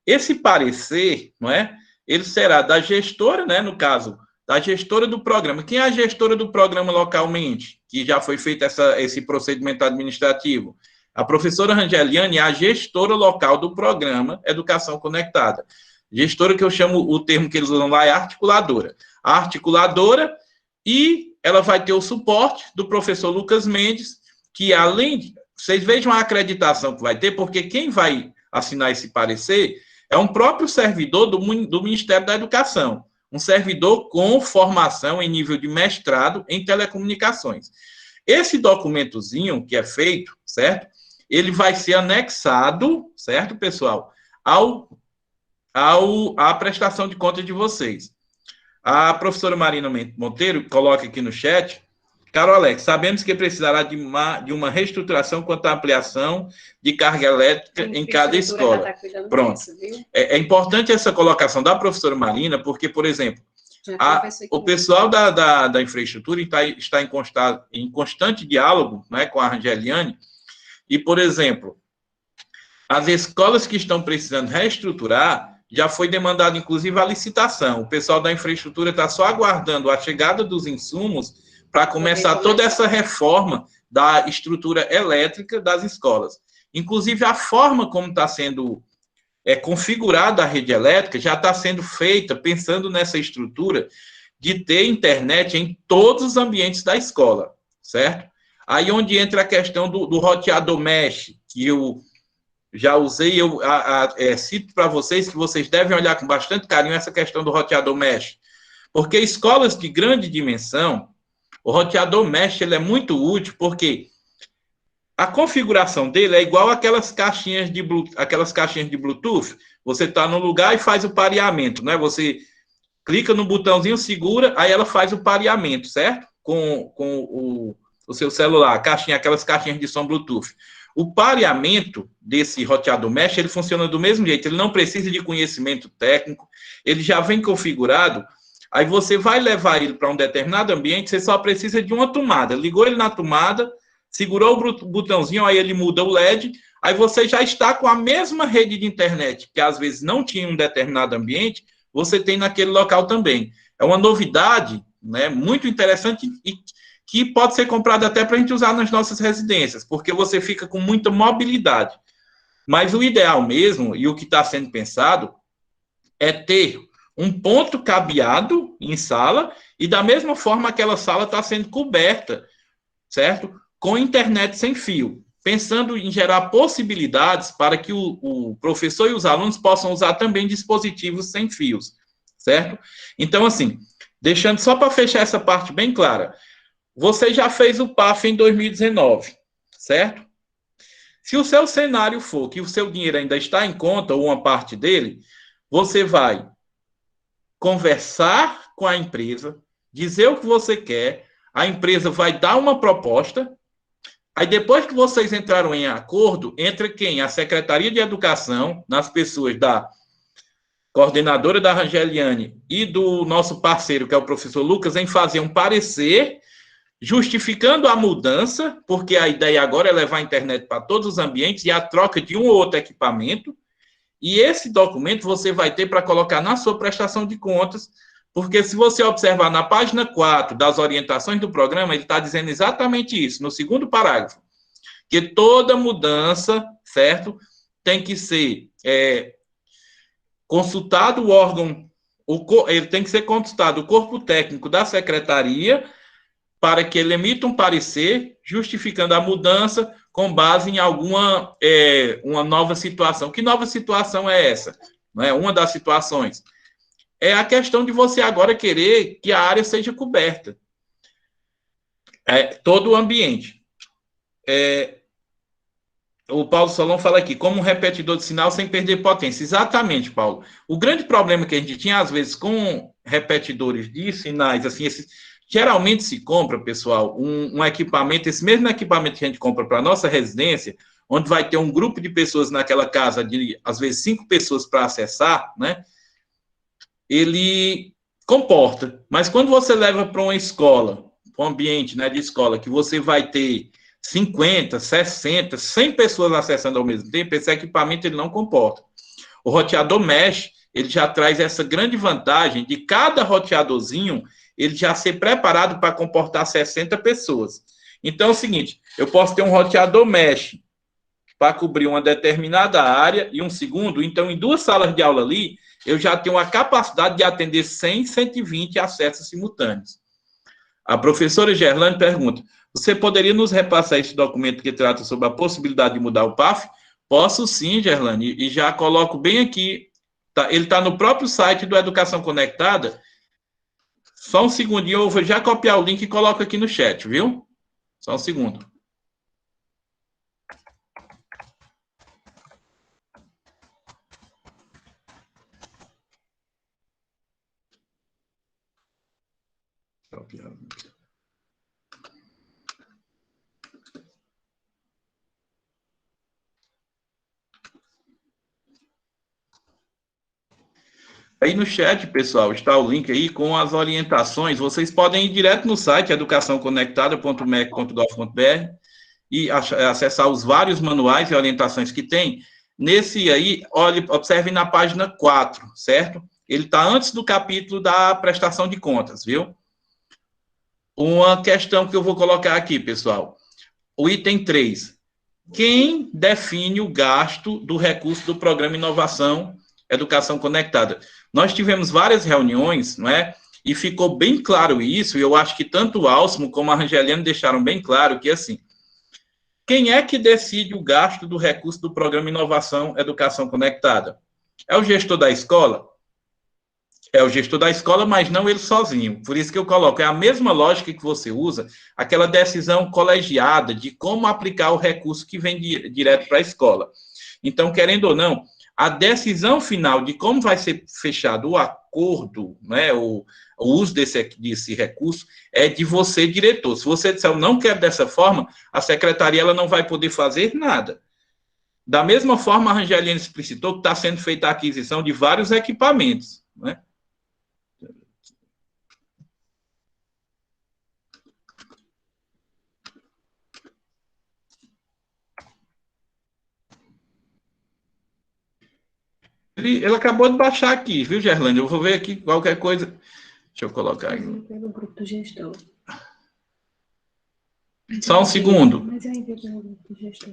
Esse parecer, não é? Ele será da gestora, né, no caso, da gestora do programa. Quem é a gestora do programa localmente? que já foi feito esse procedimento administrativo. A professora Rangeliane é a gestora local do programa Educação Conectada. Gestora, que eu chamo, o termo que eles usam lá é articuladora. A articuladora, e ela vai ter o suporte do professor Lucas Mendes, que além de... Vocês vejam a acreditação que vai ter, porque quem vai assinar esse parecer é um próprio servidor do Ministério da Educação, um servidor com formação em nível de mestrado em telecomunicações. Esse documentozinho que é feito, certo? Ele vai ser anexado, certo, pessoal, à prestação de contas de vocês. A professora Marina Monteiro coloca aqui no chat: caro Alex, sabemos que precisará de uma reestruturação quanto à ampliação de carga elétrica em cada escola. Pronto. É importante essa colocação da professora Marina, porque, por exemplo, o pessoal da infraestrutura está em constante diálogo, né, com a Rangeliane, e, por exemplo, as escolas que estão precisando reestruturar, já foi demandado, inclusive, a licitação. O pessoal da infraestrutura está só aguardando a chegada dos insumos para começar toda essa reforma da estrutura elétrica das escolas. Inclusive, a forma como está sendo configurada a rede elétrica já está sendo feita pensando nessa estrutura de ter internet em todos os ambientes da escola, certo? Aí onde entra a questão do roteador mesh, que eu já usei, eu cito para vocês que vocês devem olhar com bastante carinho essa questão do roteador mesh, porque escolas de grande dimensão, o roteador mesh ele é muito útil, porque a configuração dele é igual aquelas caixinhas de Bluetooth. Você está no lugar e faz o pareamento, né? Você clica no botãozinho, segura, aí ela faz o pareamento, certo? Com o seu celular, aquelas caixinhas de som Bluetooth. O pareamento desse roteador mesh, ele funciona do mesmo jeito, ele não precisa de conhecimento técnico, ele já vem configurado. Aí você vai levar ele para um determinado ambiente, você só precisa de uma tomada. Ligou ele na tomada, segurou o botãozinho, aí ele muda o LED, aí você já está com a mesma rede de internet, que às vezes não tinha em um determinado ambiente, você tem naquele local também. É uma novidade, né, muito interessante e que pode ser comprada até para a gente usar nas nossas residências, porque você fica com muita mobilidade. Mas o ideal mesmo, e o que está sendo pensado, é ter um ponto cabeado em sala, e da mesma forma aquela sala está sendo coberta, certo? Com internet sem fio, pensando em gerar possibilidades para que o professor e os alunos possam usar também dispositivos sem fios, certo? Então, assim, deixando só para fechar essa parte bem clara, você já fez o PAF em 2019, certo? Se o seu cenário for que o seu dinheiro ainda está em conta, ou uma parte dele, você vai conversar com a empresa, dizer o que você quer, a empresa vai dar uma proposta, aí depois que vocês entraram em acordo, entra quem? A Secretaria de Educação, nas pessoas da coordenadora da Rangeliane e do nosso parceiro, que é o professor Lucas, em fazer um parecer justificando a mudança, porque a ideia agora é levar a internet para todos os ambientes e a troca de um ou outro equipamento, e esse documento você vai ter para colocar na sua prestação de contas, porque se você observar na página 4 das orientações do programa, ele está dizendo exatamente isso, no segundo parágrafo, que toda mudança, certo, tem que ser consultado o órgão, ele tem que ser consultado o corpo técnico da secretaria, para que ele emita um parecer justificando a mudança com base em alguma uma nova situação. Que nova situação é essa? Não é? Uma das situações é a questão de você agora querer que a área seja coberta. Todo o ambiente. O Paulo Solon fala aqui, como um repetidor de sinal sem perder potência. Exatamente, Paulo. O grande problema que a gente tinha, às vezes, com repetidores de sinais, assim, geralmente se compra, pessoal, um equipamento, esse mesmo equipamento que a gente compra para a nossa residência, onde vai ter um grupo de pessoas naquela casa, de, às vezes, 5 pessoas para acessar, né? Ele comporta. Mas quando você leva para uma escola, para um ambiente, né, de escola, que você vai ter 50, 60, 100 pessoas acessando ao mesmo tempo, esse equipamento ele não comporta. O roteador mesh, ele já traz essa grande vantagem de cada roteadorzinho ele já ser preparado para comportar 60 pessoas. Então é o seguinte, eu posso ter um roteador mesh para cobrir uma determinada área e um segundo, então em 2 salas de aula ali, eu já tenho a capacidade de atender 100, 120 acessos simultâneos. A professora Gerlane pergunta, você poderia nos repassar esse documento que trata sobre a possibilidade de mudar o PAF? Posso sim, Gerlane, e já coloco bem aqui, tá, ele está no próprio site do Educação Conectada. Só um segundinho, eu vou já copiar o link e coloco aqui no chat, viu? Só um segundo. Copiar. Aí no chat, pessoal, está o link aí com as orientações. Vocês podem ir direto no site educaçãoconectada.mec.gov.br e acessar os vários manuais e orientações que tem. Nesse aí, observe na página 4, certo? Ele está antes do capítulo da prestação de contas, viu? Uma questão que eu vou colocar aqui, pessoal. O item 3. Quem define o gasto do recurso do Programa Inovação Educação Conectada? Nós tivemos várias reuniões, não é? E ficou bem claro isso, e eu acho que tanto o Alcimo como a Rangeliane deixaram bem claro que, assim, quem é que decide o gasto do recurso do Programa Inovação Educação Conectada? É o gestor da escola? É o gestor da escola, mas não ele sozinho. Por isso que eu coloco, é a mesma lógica que você usa, aquela decisão colegiada de como aplicar o recurso que vem direto para a escola. Então, querendo ou não, a decisão final de como vai ser fechado o acordo, né, o uso desse recurso, é de você, diretor. Se você disser, eu não quero dessa forma, a secretaria ela não vai poder fazer nada. Da mesma forma, a Rangeliane explicitou que está sendo feita a aquisição de vários equipamentos, né? Ele acabou de baixar aqui, viu, Gerlane? Eu vou ver aqui qualquer coisa. Deixa eu colocar aqui. Pelo grupo do gestor. Só um segundo. Mas eu enviei pelo grupo do gestor.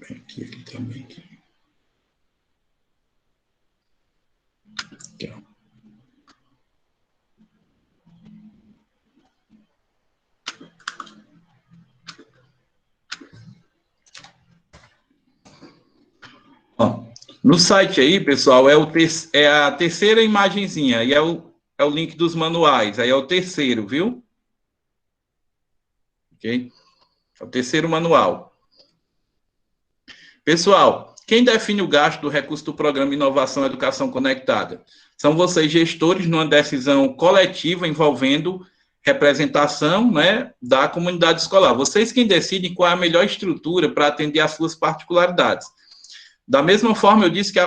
Aqui também. Aqui, ó. Ó, no site aí, pessoal, é a terceira imagenzinha, e é o link dos manuais, aí é o terceiro, viu? Ok? É o terceiro manual. Pessoal, quem define o gasto do recurso do Programa Inovação Educação Conectada? São vocês, gestores, numa decisão coletiva envolvendo representação, né, da comunidade escolar. Vocês quem decidem qual é a melhor estrutura para atender às suas particularidades. Da mesma forma, eu disse que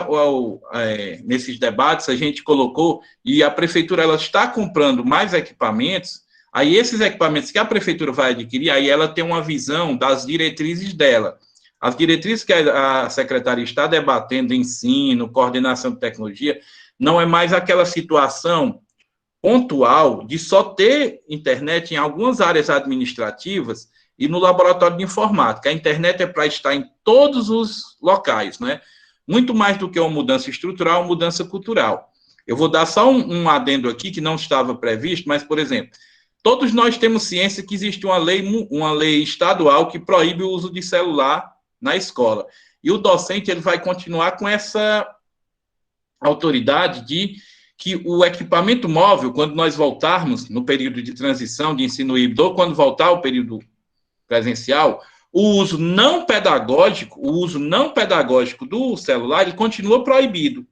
nesses debates a gente colocou, e a prefeitura ela está comprando mais equipamentos, aí esses equipamentos que a prefeitura vai adquirir, aí ela tem uma visão das diretrizes dela. As diretrizes que a secretaria está debatendo, ensino, coordenação de tecnologia, não é mais aquela situação pontual de só ter internet em algumas áreas administrativas e no laboratório de informática. A internet é para estar em todos os locais, né? Muito mais do que uma mudança estrutural, uma mudança cultural. Eu vou dar só um adendo aqui que não estava previsto, mas, por exemplo, todos nós temos ciência que existe uma lei estadual que proíbe o uso de celular na escola. E o docente ele vai continuar com essa autoridade de que o equipamento móvel, quando nós voltarmos no período de transição de ensino híbrido, ou quando voltar ao período presencial, o uso não pedagógico do celular, ele continua proibido.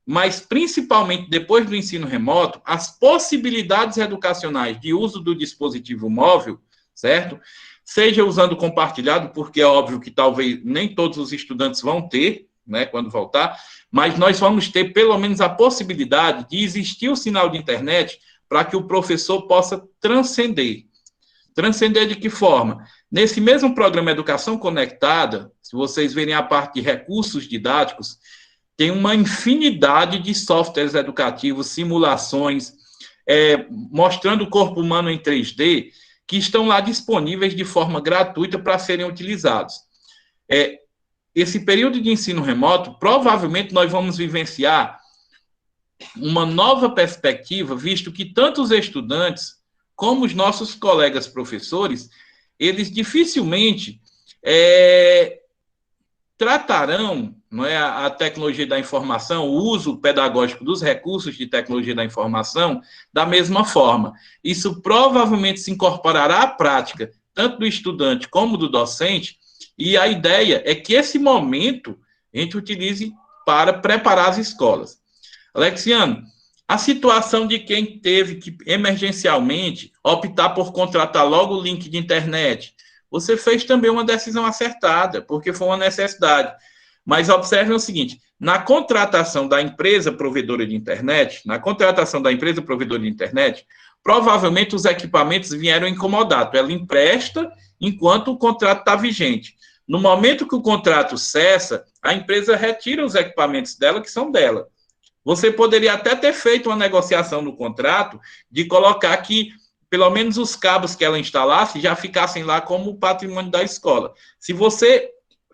Mas, principalmente depois do ensino remoto, as possibilidades educacionais de uso do dispositivo móvel, certo? Seja usando compartilhado, porque é óbvio que talvez nem todos os estudantes vão ter, né, quando voltar, mas nós vamos ter pelo menos a possibilidade de existir o sinal de internet para que o professor possa transcender. Transcender de que forma? Nesse mesmo programa Educação Conectada, se vocês verem a parte de recursos didáticos, tem uma infinidade de softwares educativos, simulações, mostrando o corpo humano em 3D, que estão lá disponíveis de forma gratuita para serem utilizados. Esse período de ensino remoto, provavelmente nós vamos vivenciar uma nova perspectiva, visto que tanto os estudantes como os nossos colegas professores, eles dificilmente tratarão, não é, a tecnologia da informação, o uso pedagógico dos recursos de tecnologia da informação da mesma forma. Isso provavelmente se incorporará à prática, tanto do estudante como do docente, e a ideia é que esse momento a gente utilize para preparar as escolas. Alexiano, a situação de quem teve que, emergencialmente, optar por contratar logo o link de internet, você fez também uma decisão acertada, porque foi uma necessidade. Mas observem o seguinte, na contratação da empresa provedora de internet, provavelmente os equipamentos vieram incomodados. Ela empresta enquanto o contrato está vigente. No momento que o contrato cessa, a empresa retira os equipamentos dela, que são dela. Você poderia até ter feito uma negociação no contrato de colocar que pelo menos os cabos que ela instalasse já ficassem lá como patrimônio da escola. Se você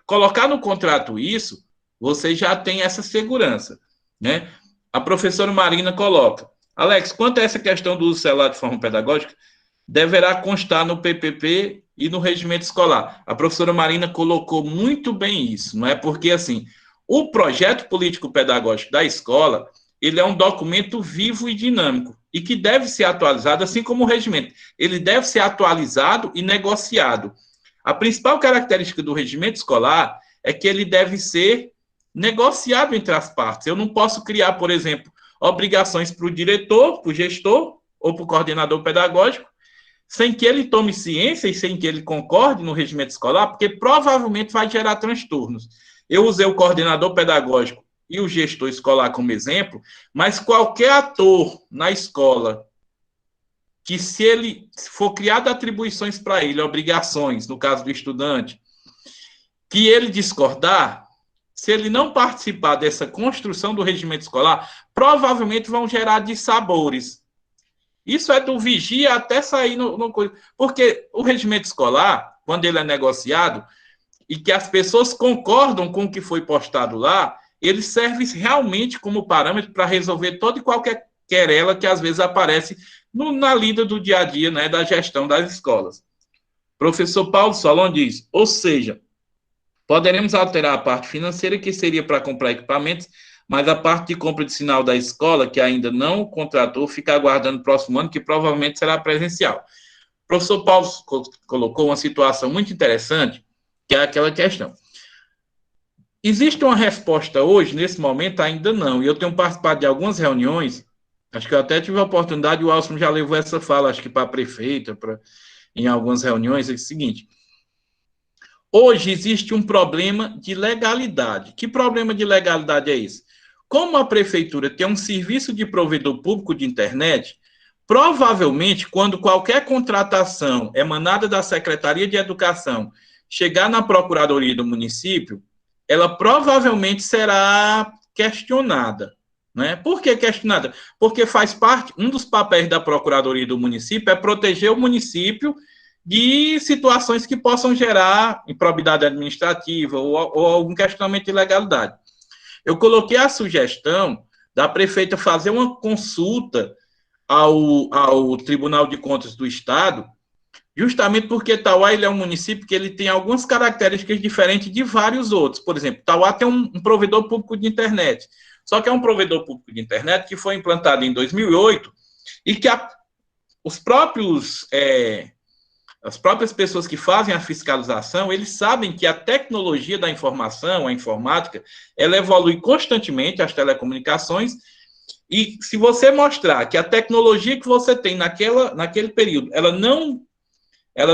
colocar no contrato isso, você já tem essa segurança, né? A professora Marina coloca, Alex, quanto a essa questão do uso celular de forma pedagógica, deverá constar no PPP e no regimento escolar. A professora Marina colocou muito bem isso, não é? Porque, assim, o projeto político-pedagógico da escola, ele é um documento vivo e dinâmico, e que deve ser atualizado, assim como o regimento. Ele deve ser atualizado e negociado. A principal característica do regimento escolar é que ele deve ser negociado entre as partes. Eu não posso criar, por exemplo, obrigações para o diretor, para o gestor ou para o coordenador pedagógico, sem que ele tome ciência e sem que ele concorde no regimento escolar, porque provavelmente vai gerar transtornos. Eu usei o coordenador pedagógico e o gestor escolar como exemplo, mas qualquer ator na escola que, se ele for criado atribuições para ele, obrigações, no caso do estudante, que ele discordar, se ele não participar dessa construção do regimento escolar, provavelmente vão gerar dissabores. Isso é do vigia até sair no porque o regimento escolar, quando ele é negociado, e que as pessoas concordam com o que foi postado lá, ele serve realmente como parâmetro para resolver toda e qualquer querela que às vezes aparece na lida do dia a dia, né, da gestão das escolas. Professor Paulo Solon diz, ou seja, poderemos alterar a parte financeira, que seria para comprar equipamentos, mas a parte de compra de sinal da escola, que ainda não contratou, fica aguardando o próximo ano, que provavelmente será presencial. O professor Paulo colocou uma situação muito interessante, que é aquela questão. Existe uma resposta hoje, nesse momento ainda não, e eu tenho participado de algumas reuniões, acho que eu até tive a oportunidade, o Alson já levou essa fala, acho que para a prefeita, em algumas reuniões, é o seguinte, hoje existe um problema de legalidade. Que problema de legalidade é esse? Como a prefeitura tem um serviço de provedor público de internet, provavelmente, quando qualquer contratação emanada da Secretaria de Educação chegar na Procuradoria do município, ela provavelmente será questionada. Né? Por que questionada? Porque faz parte, um dos papéis da Procuradoria do município é proteger o município de situações que possam gerar improbidade administrativa ou algum questionamento de legalidade. Eu coloquei a sugestão da prefeita fazer uma consulta ao Tribunal de Contas do Estado, justamente porque Tauá ele é um município que ele tem algumas características diferentes de vários outros. Por exemplo, Tauá tem um provedor público de internet, só que é um provedor público de internet que foi implantado em 2008 e que os próprios as próprias pessoas que fazem a fiscalização, eles sabem que a tecnologia da informação, a informática, ela evolui constantemente, as telecomunicações, e se você mostrar que a tecnologia que você tem naquele período, ela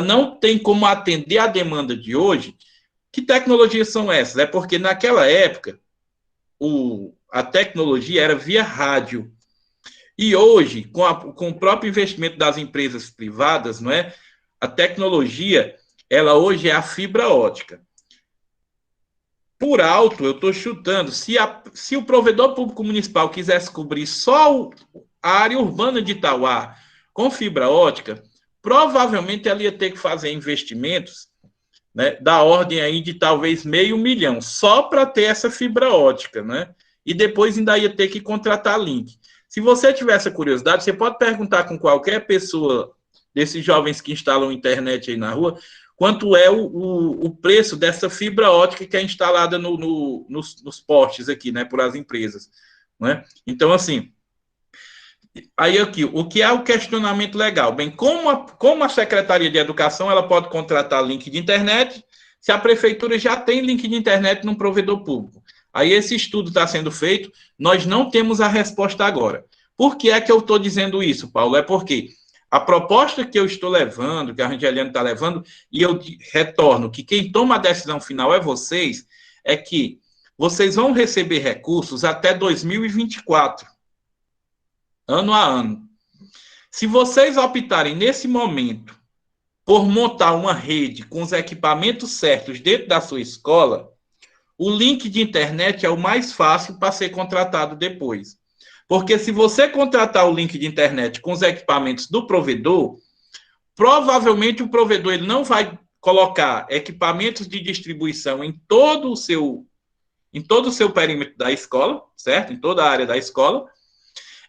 não tem como atender a demanda de hoje, que tecnologias são essas? É porque naquela época, a tecnologia era via rádio. E hoje, com o próprio investimento das empresas privadas, não é? A tecnologia, ela hoje é a fibra ótica. Por alto, eu estou chutando, se o provedor público municipal quisesse cobrir só a área urbana de Itauá com fibra ótica, provavelmente ela ia ter que fazer investimentos, né, da ordem aí de talvez R$500 mil, só para ter essa fibra ótica, né? E depois ainda ia ter que contratar link. Se você tiver essa curiosidade, você pode perguntar com qualquer pessoa desses jovens que instalam internet aí na rua, quanto é o preço dessa fibra ótica que é instalada nos postes aqui, né, por as empresas, né? Então, assim, aí aqui, o que é o questionamento legal? Bem, como a Secretaria de Educação ela pode contratar link de internet se a prefeitura já tem link de internet num provedor público? Aí esse estudo está sendo feito, nós não temos a resposta agora. Por que é que eu estou dizendo isso, Paulo? É porque a proposta que eu estou levando, que a Rangeliane está levando, e eu retorno que quem toma a decisão final é vocês, é que vocês vão receber recursos até 2024, ano a ano. Se vocês optarem nesse momento por montar uma rede com os equipamentos certos dentro da sua escola, o link de internet é o mais fácil para ser contratado depois. Porque se você contratar o link de internet com os equipamentos do provedor, provavelmente o provedor ele não vai colocar equipamentos de distribuição em todo o seu perímetro da escola, certo? Em toda a área da escola.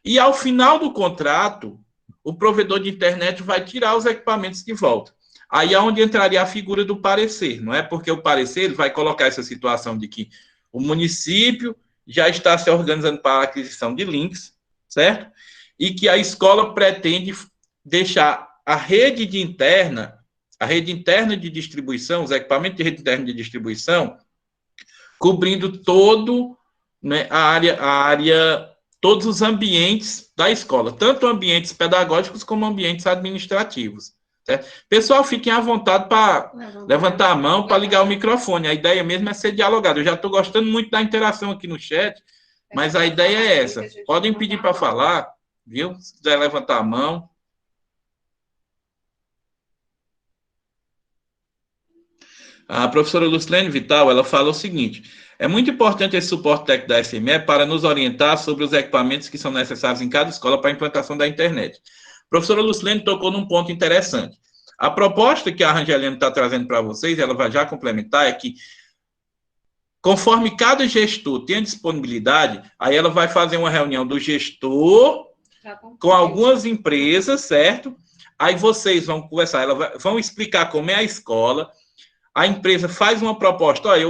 E ao final do contrato, o provedor de internet vai tirar os equipamentos de volta. Aí é onde entraria a figura do parecer, não é? Porque o parecer ele vai colocar essa situação de que o município já está se organizando para a aquisição de links, certo? E que a escola pretende deixar a rede interna de distribuição, os equipamentos de rede interna de distribuição, cobrindo todo, né, a área, todos os ambientes da escola, tanto ambientes pedagógicos como ambientes administrativos. Certo? Pessoal, fiquem à vontade para levantar a mão, para ligar o microfone. A ideia mesmo é ser dialogado. Eu já estou gostando muito da interação aqui no chat, mas a ideia é essa. Podem pedir para falar, viu? Se quiser levantar a mão. A professora Lucilene Vital, ela fala o seguinte: é muito importante esse suporte técnico da SME para nos orientar sobre os equipamentos que são necessários em cada escola para a implantação da internet. A professora Lucilene tocou num ponto interessante. A proposta que a Rangeliane está trazendo para vocês, ela vai já complementar, é que, conforme cada gestor tem a disponibilidade, aí ela vai fazer uma reunião do gestor com algumas empresas, certo? Aí vocês vão conversar, vão explicar como é a escola, a empresa faz uma proposta, olha,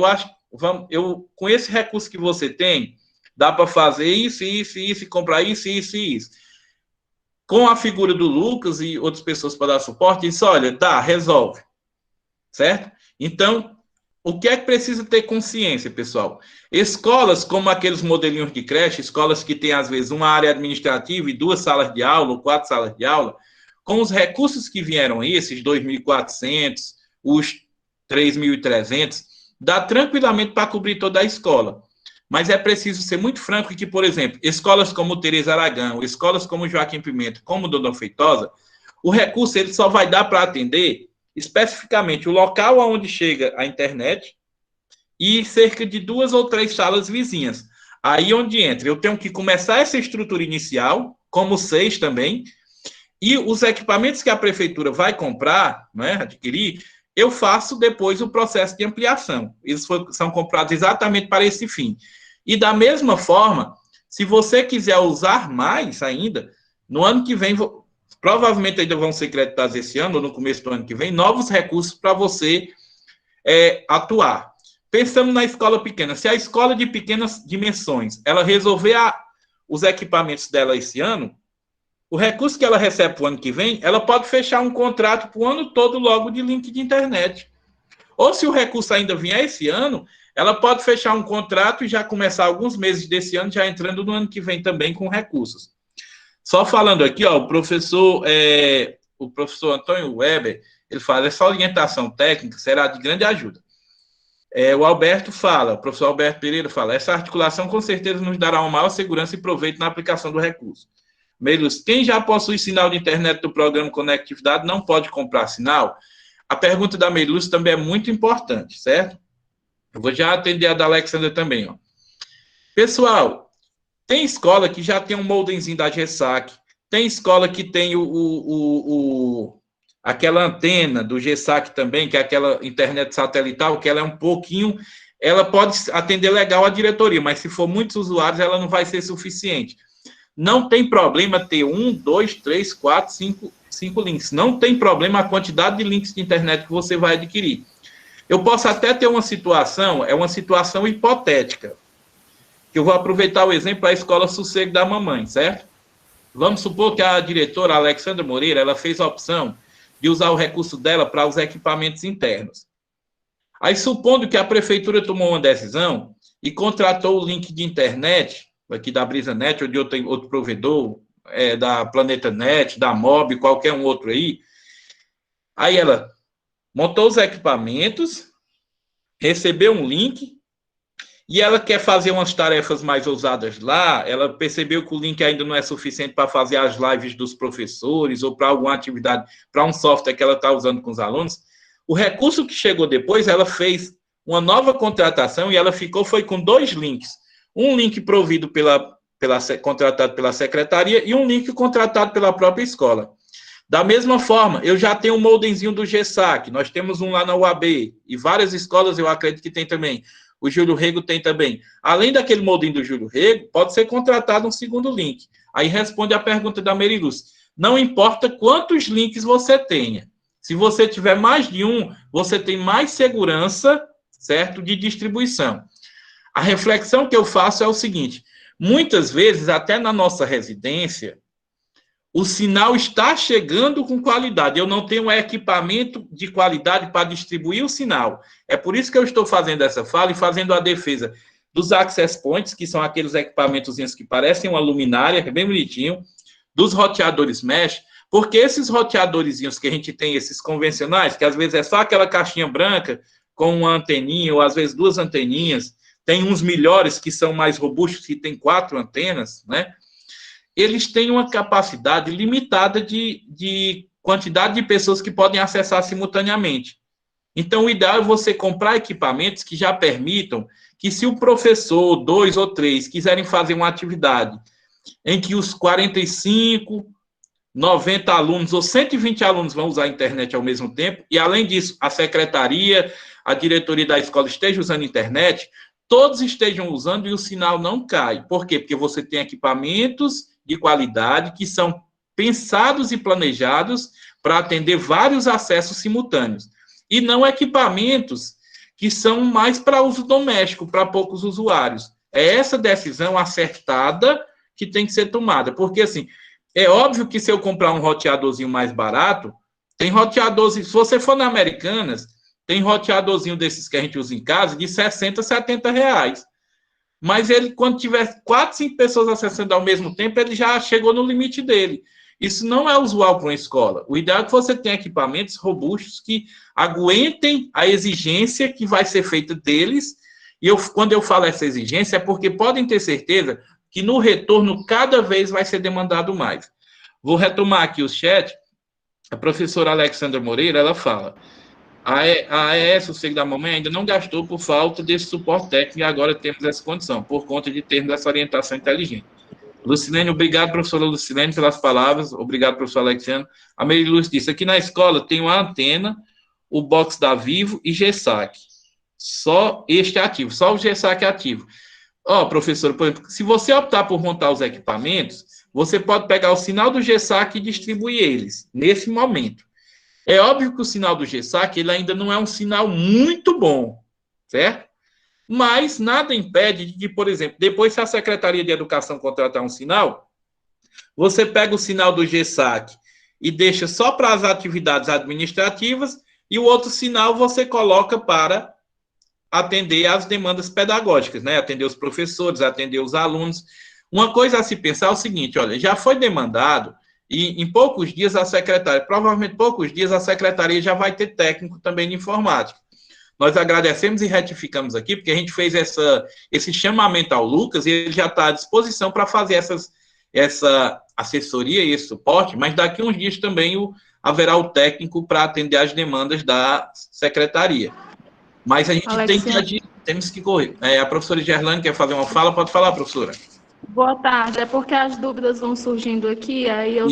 com esse recurso que você tem, dá para fazer isso, e comprar isso. Com a figura do Lucas e outras pessoas para dar suporte, diz, olha, resolve, certo? Então, o que é que precisa ter consciência, pessoal? Escolas como aqueles modelinhos de creche, escolas que têm, às vezes, uma área administrativa e 2 salas de aula, ou 4 salas de aula, com os recursos que vieram aí, esses 2.400, os 3.300, dá tranquilamente para cobrir toda a escola. Mas é preciso ser muito franco que, por exemplo, escolas como Tereza Aragão, escolas como Joaquim Pimenta, como Dona Feitosa, o recurso ele só vai dar para atender especificamente o local onde chega a internet e cerca de 2 ou 3 salas vizinhas. Aí onde entra, eu tenho que começar essa estrutura inicial, como 6 também, e os equipamentos que a prefeitura vai comprar, né, adquirir, eu faço depois o processo de ampliação. Eles são comprados exatamente para esse fim. E da mesma forma, se você quiser usar mais ainda, no ano que vem, provavelmente ainda vão ser creditados esse ano, ou no começo do ano que vem, novos recursos para você atuar. Pensando na escola pequena, se a escola de pequenas dimensões, ela resolver os equipamentos dela esse ano, O recurso que ela recebe para o ano que vem, ela pode fechar um contrato para o ano todo logo de link de internet. Ou se o recurso ainda vier esse ano, ela pode fechar um contrato e já começar alguns meses desse ano, já entrando no ano que vem também com recursos. Só falando aqui, ó, o professor Antônio Weber, ele fala, essa orientação técnica será de grande ajuda. O professor Alberto Pereira fala, essa articulação com certeza nos dará uma maior segurança e proveito na aplicação do recurso. Meilus, quem já possui sinal de internet do programa Conectividade não pode comprar sinal? A pergunta da Meilus também é muito importante, certo? Eu vou já atender a da Alexandra também, ó. Pessoal, tem escola que já tem um modemzinho da GESAC, tem escola que tem aquela antena do GESAC também, que é aquela internet satelital, que ela é um pouquinho, ela pode atender legal a diretoria, mas se for muitos usuários, ela não vai ser suficiente. Não tem problema ter 1, 2, 3, 4, 5 links. Não tem problema a quantidade de links de internet que você vai adquirir. Eu posso até ter uma situação, é uma situação hipotética, que eu vou aproveitar o exemplo da Escola Sossego da Mamãe, certo? Vamos supor que a diretora Alexandra Moreira, ela fez a opção de usar o recurso dela para os equipamentos internos. Aí, supondo que a prefeitura tomou uma decisão e contratou o link de internet, aqui da BrisaNet ou de outro provedor, da PlanetaNet, da Mob, qualquer um outro aí. Aí ela montou os equipamentos, recebeu um link, e ela quer fazer umas tarefas mais ousadas lá, ela percebeu que o link ainda não é suficiente para fazer as lives dos professores ou para alguma atividade, para um software que ela está usando com os alunos. O recurso que chegou depois, ela fez uma nova contratação e ela foi com 2 links. Um link provido contratado pela secretaria e um link contratado pela própria escola. Da mesma forma, eu já tenho um modemzinho do GESAC, nós temos um lá na UAB, e várias escolas eu acredito que tem também. O Júlio Rego tem também. Além daquele modem do Júlio Rego, pode ser contratado um segundo link. Aí responde a pergunta da Meriluz. Não importa quantos links você tenha. Se você tiver mais de um, você tem mais segurança, certo, de distribuição. A reflexão que eu faço é o seguinte, muitas vezes, até na nossa residência, o sinal está chegando com qualidade. Eu não tenho equipamento de qualidade para distribuir o sinal. É por isso que eu estou fazendo essa fala e fazendo a defesa dos access points, que são aqueles equipamentos que parecem uma luminária, bem bonitinho, dos roteadores mesh, porque esses roteadores que a gente tem, esses convencionais, que às vezes é só aquela caixinha branca com uma anteninha, ou às vezes 2 anteninhas, tem uns melhores que são mais robustos, que tem 4 antenas, né? Eles têm uma capacidade limitada de quantidade de pessoas que podem acessar simultaneamente. Então, o ideal é você comprar equipamentos que já permitam que, se o professor, 2 ou 3, quiserem fazer uma atividade em que os 45, 90 alunos ou 120 alunos vão usar a internet ao mesmo tempo, e, além disso, a secretaria, a diretoria da escola esteja usando a internet, todos estejam usando e o sinal não cai. Por quê? Porque você tem equipamentos de qualidade que são pensados e planejados para atender vários acessos simultâneos. E não equipamentos que são mais para uso doméstico, para poucos usuários. É essa decisão acertada que tem que ser tomada. Porque, assim, é óbvio que se eu comprar um roteadorzinho mais barato, tem roteadorzinho, se você for na Americanas, tem roteadorzinho desses que a gente usa em casa de 60, 70 reais. Mas ele, quando tiver 4, 5 pessoas acessando ao mesmo tempo, ele já chegou no limite dele. Isso não é usual para uma escola. O ideal é que você tenha equipamentos robustos que aguentem a exigência que vai ser feita deles. E quando eu falo essa exigência, é porque podem ter certeza que no retorno cada vez vai ser demandado mais. Vou retomar aqui o chat. A professora Alexandra Moreira, ela fala: a AES, o Sossego da Mamãe, ainda não gastou por falta desse suporte técnico e agora temos essa condição, por conta de termos essa orientação inteligente. Lucilene, obrigado, professora Lucilene, pelas palavras. Obrigado, professor Alexandre. A Mary Luz disse, aqui na escola tem uma antena, o box da Vivo e GESAC. Só este é ativo, só o GESAC é ativo. Ó, professor, por exemplo, se você optar por montar os equipamentos, você pode pegar o sinal do GESAC e distribuir eles, nesse momento. É óbvio que o sinal do GESAC ele ainda não é um sinal muito bom, certo? Mas nada impede de, por exemplo, depois se a Secretaria de Educação contratar um sinal, você pega o sinal do GSAC e deixa só para as atividades administrativas, e o outro sinal você coloca para atender às demandas pedagógicas, né? Atender os professores, atender os alunos. Uma coisa a se pensar é o seguinte, olha, já foi demandado, e em poucos dias a secretaria, provavelmente poucos dias, a secretaria já vai ter técnico também de informática. Nós agradecemos e retificamos aqui, porque a gente fez esse chamamento ao Lucas, e ele já está à disposição para fazer essa assessoria e esse suporte, mas daqui a uns dias também haverá o técnico para atender às demandas da secretaria. Mas a gente tem que agir, temos que correr. A professora Gerlane quer fazer uma fala? Pode falar, professora. Boa tarde, é porque as dúvidas vão surgindo aqui, aí eu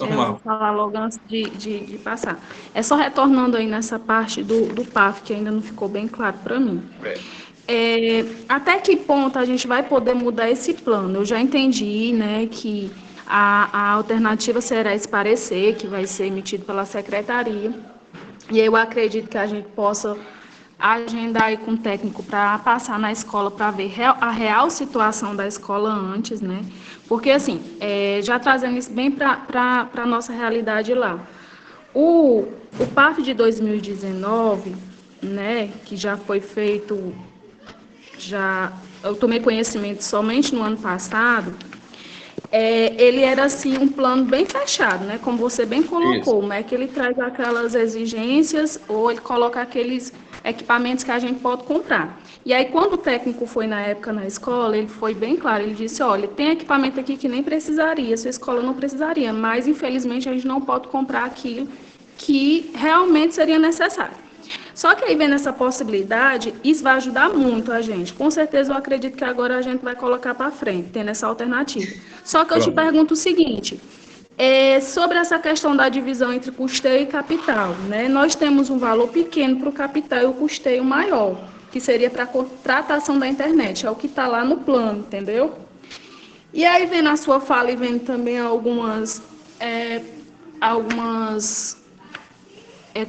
normal. vou falar logo antes de passar. É só retornando aí nessa parte do PAF, que ainda não ficou bem claro para mim. Até que ponto a gente vai poder mudar esse plano? Eu já entendi, né, que a alternativa será esse parecer, que vai ser emitido pela secretaria, e eu acredito que a gente possa agendar aí com o técnico para passar na escola para ver a real situação da escola antes, né? Porque, assim, já trazendo isso bem para a nossa realidade lá. O PAF de 2019, né, que já foi feito, eu tomei conhecimento somente no ano passado, ele era, assim, um plano bem fechado, né? Como você bem colocou, né? Que ele traz aquelas exigências ou ele coloca aqueles equipamentos que a gente pode comprar. E aí, quando o técnico foi na época na escola, ele foi bem claro, ele disse, olha, tem equipamento aqui que nem precisaria, sua escola não precisaria, mas, infelizmente, a gente não pode comprar aquilo que realmente seria necessário. Só que aí, vendo essa possibilidade, isso vai ajudar muito a gente. Com certeza, eu acredito que agora a gente vai colocar para frente, tendo essa alternativa. Só que eu te pergunto o seguinte, sobre essa questão da divisão entre custeio e capital, né? Nós temos um valor pequeno para o capital e o custeio maior, que seria para a contratação da internet, é o que está lá no plano, entendeu? E aí, vendo a sua fala e vendo também algumas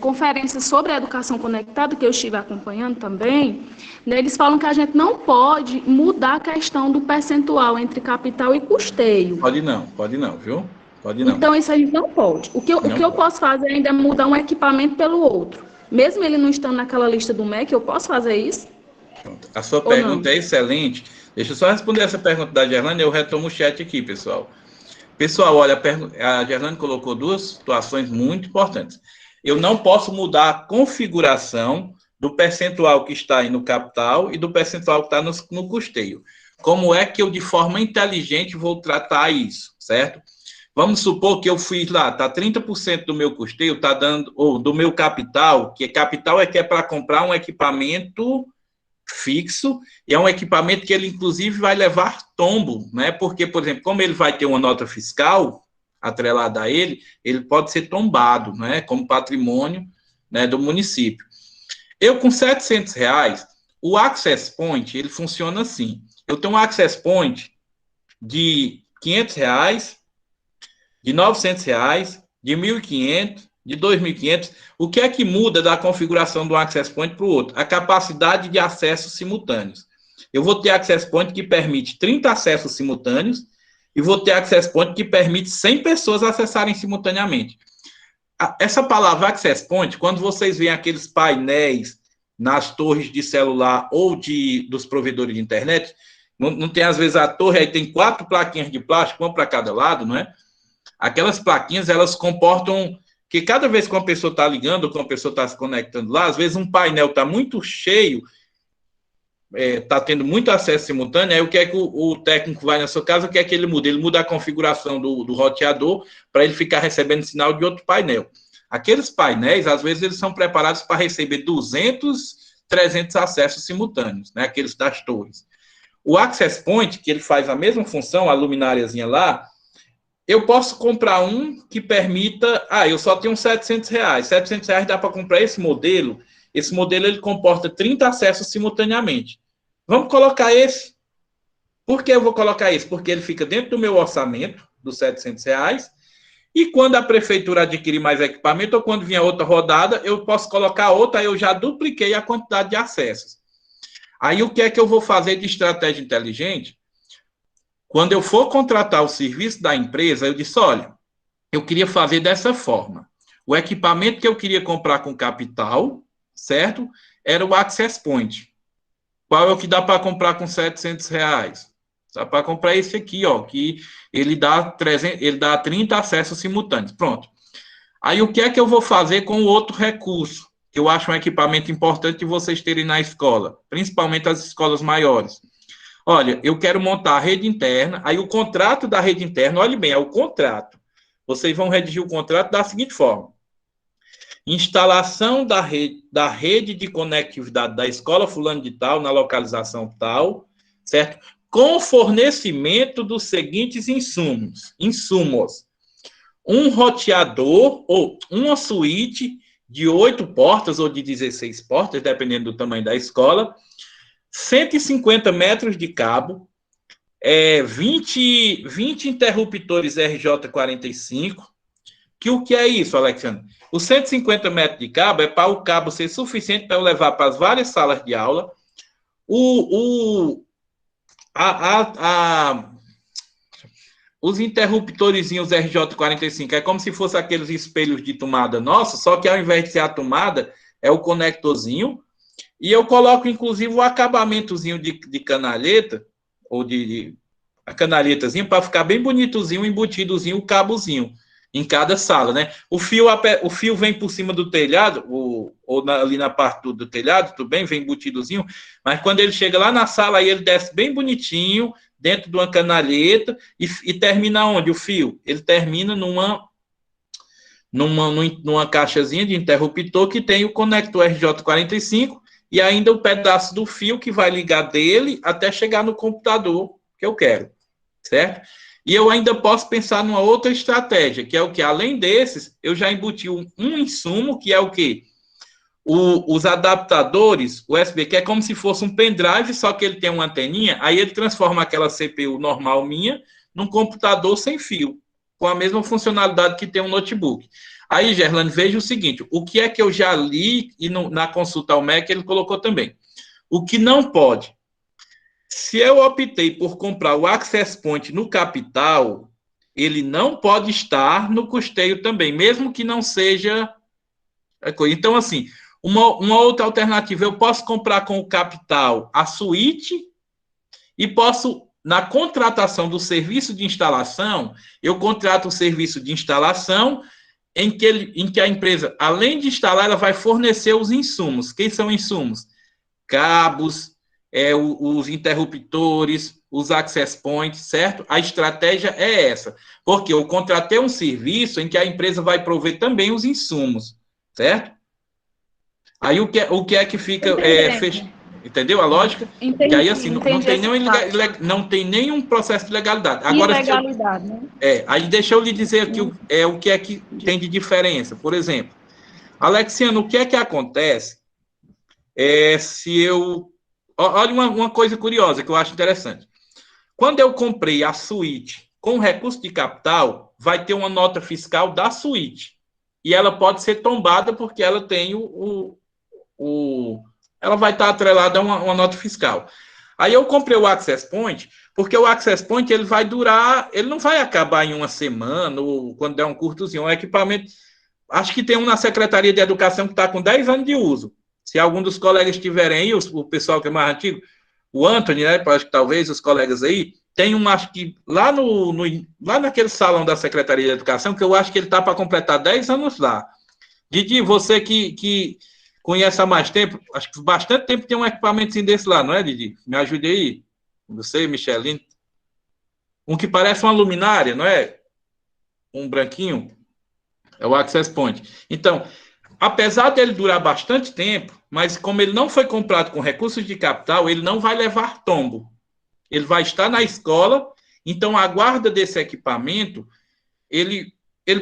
conferências sobre a educação conectada, que eu estive acompanhando também, né, eles falam que a gente não pode mudar a questão do percentual entre capital e custeio. Pode não, viu? Pode não. Então, isso a gente não pode. O que eu posso fazer ainda é mudar um equipamento pelo outro. Mesmo ele não estando naquela lista do MEC, eu posso fazer isso? Pronto. A sua pergunta é excelente. Deixa eu só responder essa pergunta da Gerlane, eu retomo o chat aqui, pessoal. Pessoal, olha, a Gerlane colocou duas situações muito importantes. Eu não posso mudar a configuração do percentual que está aí no capital e do percentual que está no custeio. Como é que eu, de forma inteligente, vou tratar isso, certo? Vamos supor que eu fiz lá, está 30% do meu custeio, está dando, ou do meu capital, que capital que é para comprar um equipamento fixo, e é um equipamento que ele, inclusive, vai levar tombo, né? Porque, por exemplo, como ele vai ter uma nota fiscal atrelada a ele pode ser tombado, né, como patrimônio, né, do município. Eu, com R$700, o Access Point, ele funciona assim. Eu tenho um Access Point de R$500, de R$900, de R$1.500, de R$2.500. O que é que muda da configuração do Access Point para o outro? A capacidade de acessos simultâneos. Eu vou ter Access Point que permite 30 acessos simultâneos, e vou ter Access Point que permite 100 pessoas acessarem simultaneamente. Essa palavra Access Point, quando vocês veem aqueles painéis nas torres de celular ou dos provedores de internet, não tem, às vezes, a torre, aí tem 4 plaquinhas de plástico, uma para cada lado, não é? Aquelas plaquinhas, elas comportam que cada vez que uma pessoa está ligando ou que uma pessoa está se conectando lá, às vezes um painel está muito cheio, está tendo muito acesso simultâneo, aí o que é que o técnico vai na sua casa, o que é que ele muda? Ele muda a configuração do roteador para ele ficar recebendo sinal de outro painel. Aqueles painéis, às vezes, eles são preparados para receber 200, 300 acessos simultâneos, né? Aqueles das torres. O Access Point, que ele faz a mesma função, a lumináriazinha lá, eu posso comprar um que permita... eu só tenho R$700. R$700 dá para comprar esse modelo. Esse modelo, ele comporta 30 acessos simultaneamente. Vamos colocar esse. Por que eu vou colocar esse? Porque ele fica dentro do meu orçamento, dos R$700, e quando a prefeitura adquirir mais equipamento, ou quando vier outra rodada, eu posso colocar outra, aí eu já dupliquei a quantidade de acessos. Aí, o que é que eu vou fazer de estratégia inteligente? Quando eu for contratar o serviço da empresa, eu disse, olha, eu queria fazer dessa forma. O equipamento que eu queria comprar com capital, certo? Era o Access Point. Qual é o que dá para comprar com R$ 700? Dá para comprar esse aqui, ó, que ele dá 30 acessos simultâneos. Pronto. Aí o que é que eu vou fazer com o outro recurso? Que eu acho um equipamento importante de vocês terem na escola, principalmente as escolas maiores. Olha, eu quero montar a rede interna, aí o contrato da rede interna, olhe bem, é o contrato. Vocês vão redigir o contrato da seguinte forma: instalação da rede de conectividade da escola fulano de tal, na localização tal, certo? Com fornecimento dos seguintes insumos. Um roteador, ou uma suíte de 8 portas ou de 16 portas, dependendo do tamanho da escola, 150 metros de cabo, 20 interruptores RJ45, que o que é isso, Alexandre? Os 150 metros de cabo é para o cabo ser suficiente para eu levar para as várias salas de aula. Os interruptorzinhos RJ45 é como se fosse aqueles espelhos de tomada nossa, só que ao invés de ser a tomada, é o conectorzinho. E eu coloco, inclusive, o acabamentozinho de canaleta, ou a canaletazinha, para ficar bem bonitozinho, embutidozinho, o cabozinho, em cada sala, né? O fio vem por cima do telhado, ali na parte do telhado, tudo bem, vem embutidozinho, mas quando ele chega lá na sala, aí ele desce bem bonitinho, dentro de uma canaleta, e termina onde o fio? Ele termina numa caixazinha de interruptor que tem o conector RJ45 e ainda o pedaço do fio que vai ligar dele até chegar no computador que eu quero, certo? E eu ainda posso pensar numa outra estratégia, que é o que? Além desses, eu já embuti um insumo, que é o quê? Os adaptadores USB, que é como se fosse um pendrive, só que ele tem uma anteninha, aí ele transforma aquela CPU normal minha num computador sem fio, com a mesma funcionalidade que tem um notebook. Aí, Gerlane, veja o seguinte, o que é que eu já li, e na consulta ao MEC ele colocou também. O que não pode. Se eu optei por comprar o Access Point no capital, ele não pode estar no custeio também, mesmo que não seja... Então, assim, uma outra alternativa, eu posso comprar com o capital a suíte e posso, na contratação do serviço de instalação, eu contrato o serviço de instalação em que a empresa, além de instalar, ela vai fornecer os insumos. Quem são insumos? Cabos, os interruptores, os access points, certo? A estratégia é essa, porque eu contratei um serviço em que a empresa vai prover também os insumos, certo? Aí o que é que fica entendeu a lógica? Entendi, que aí assim entendi não tem nenhum processo de legalidade. Agora, ilegalidade, né? Aí deixa eu lhe dizer aqui o que é que tem de diferença. Por exemplo, Alexiano, o que é que acontece se eu... Olha uma coisa curiosa que eu acho interessante. Quando eu comprei a suíte com recurso de capital, vai ter uma nota fiscal da suíte. E ela pode ser tombada porque ela tem ela vai estar atrelada a uma nota fiscal. Aí eu comprei o Access Point, porque o Access Point ele vai durar, ele não vai acabar em uma semana, ou quando der um curtozinho. Um equipamento, acho que tem um na Secretaria de Educação que está com 10 anos de uso. Se algum dos colegas tiverem aí, o pessoal que é mais antigo, o Anthony, né, acho que talvez os colegas aí, tem um, acho que lá naquele salão da Secretaria de Educação, que eu acho que ele está para completar 10 anos lá. Didi, você que conhece há mais tempo, acho que bastante tempo tem um equipamento desse lá, não é, Didi? Me ajude aí. Você, Micheline. Um que parece uma luminária, não é? Um branquinho. É o Access Point. Então, apesar dele durar bastante tempo, mas como ele não foi comprado com recursos de capital, ele não vai levar tombo. Ele vai estar na escola, então a guarda desse equipamento, ele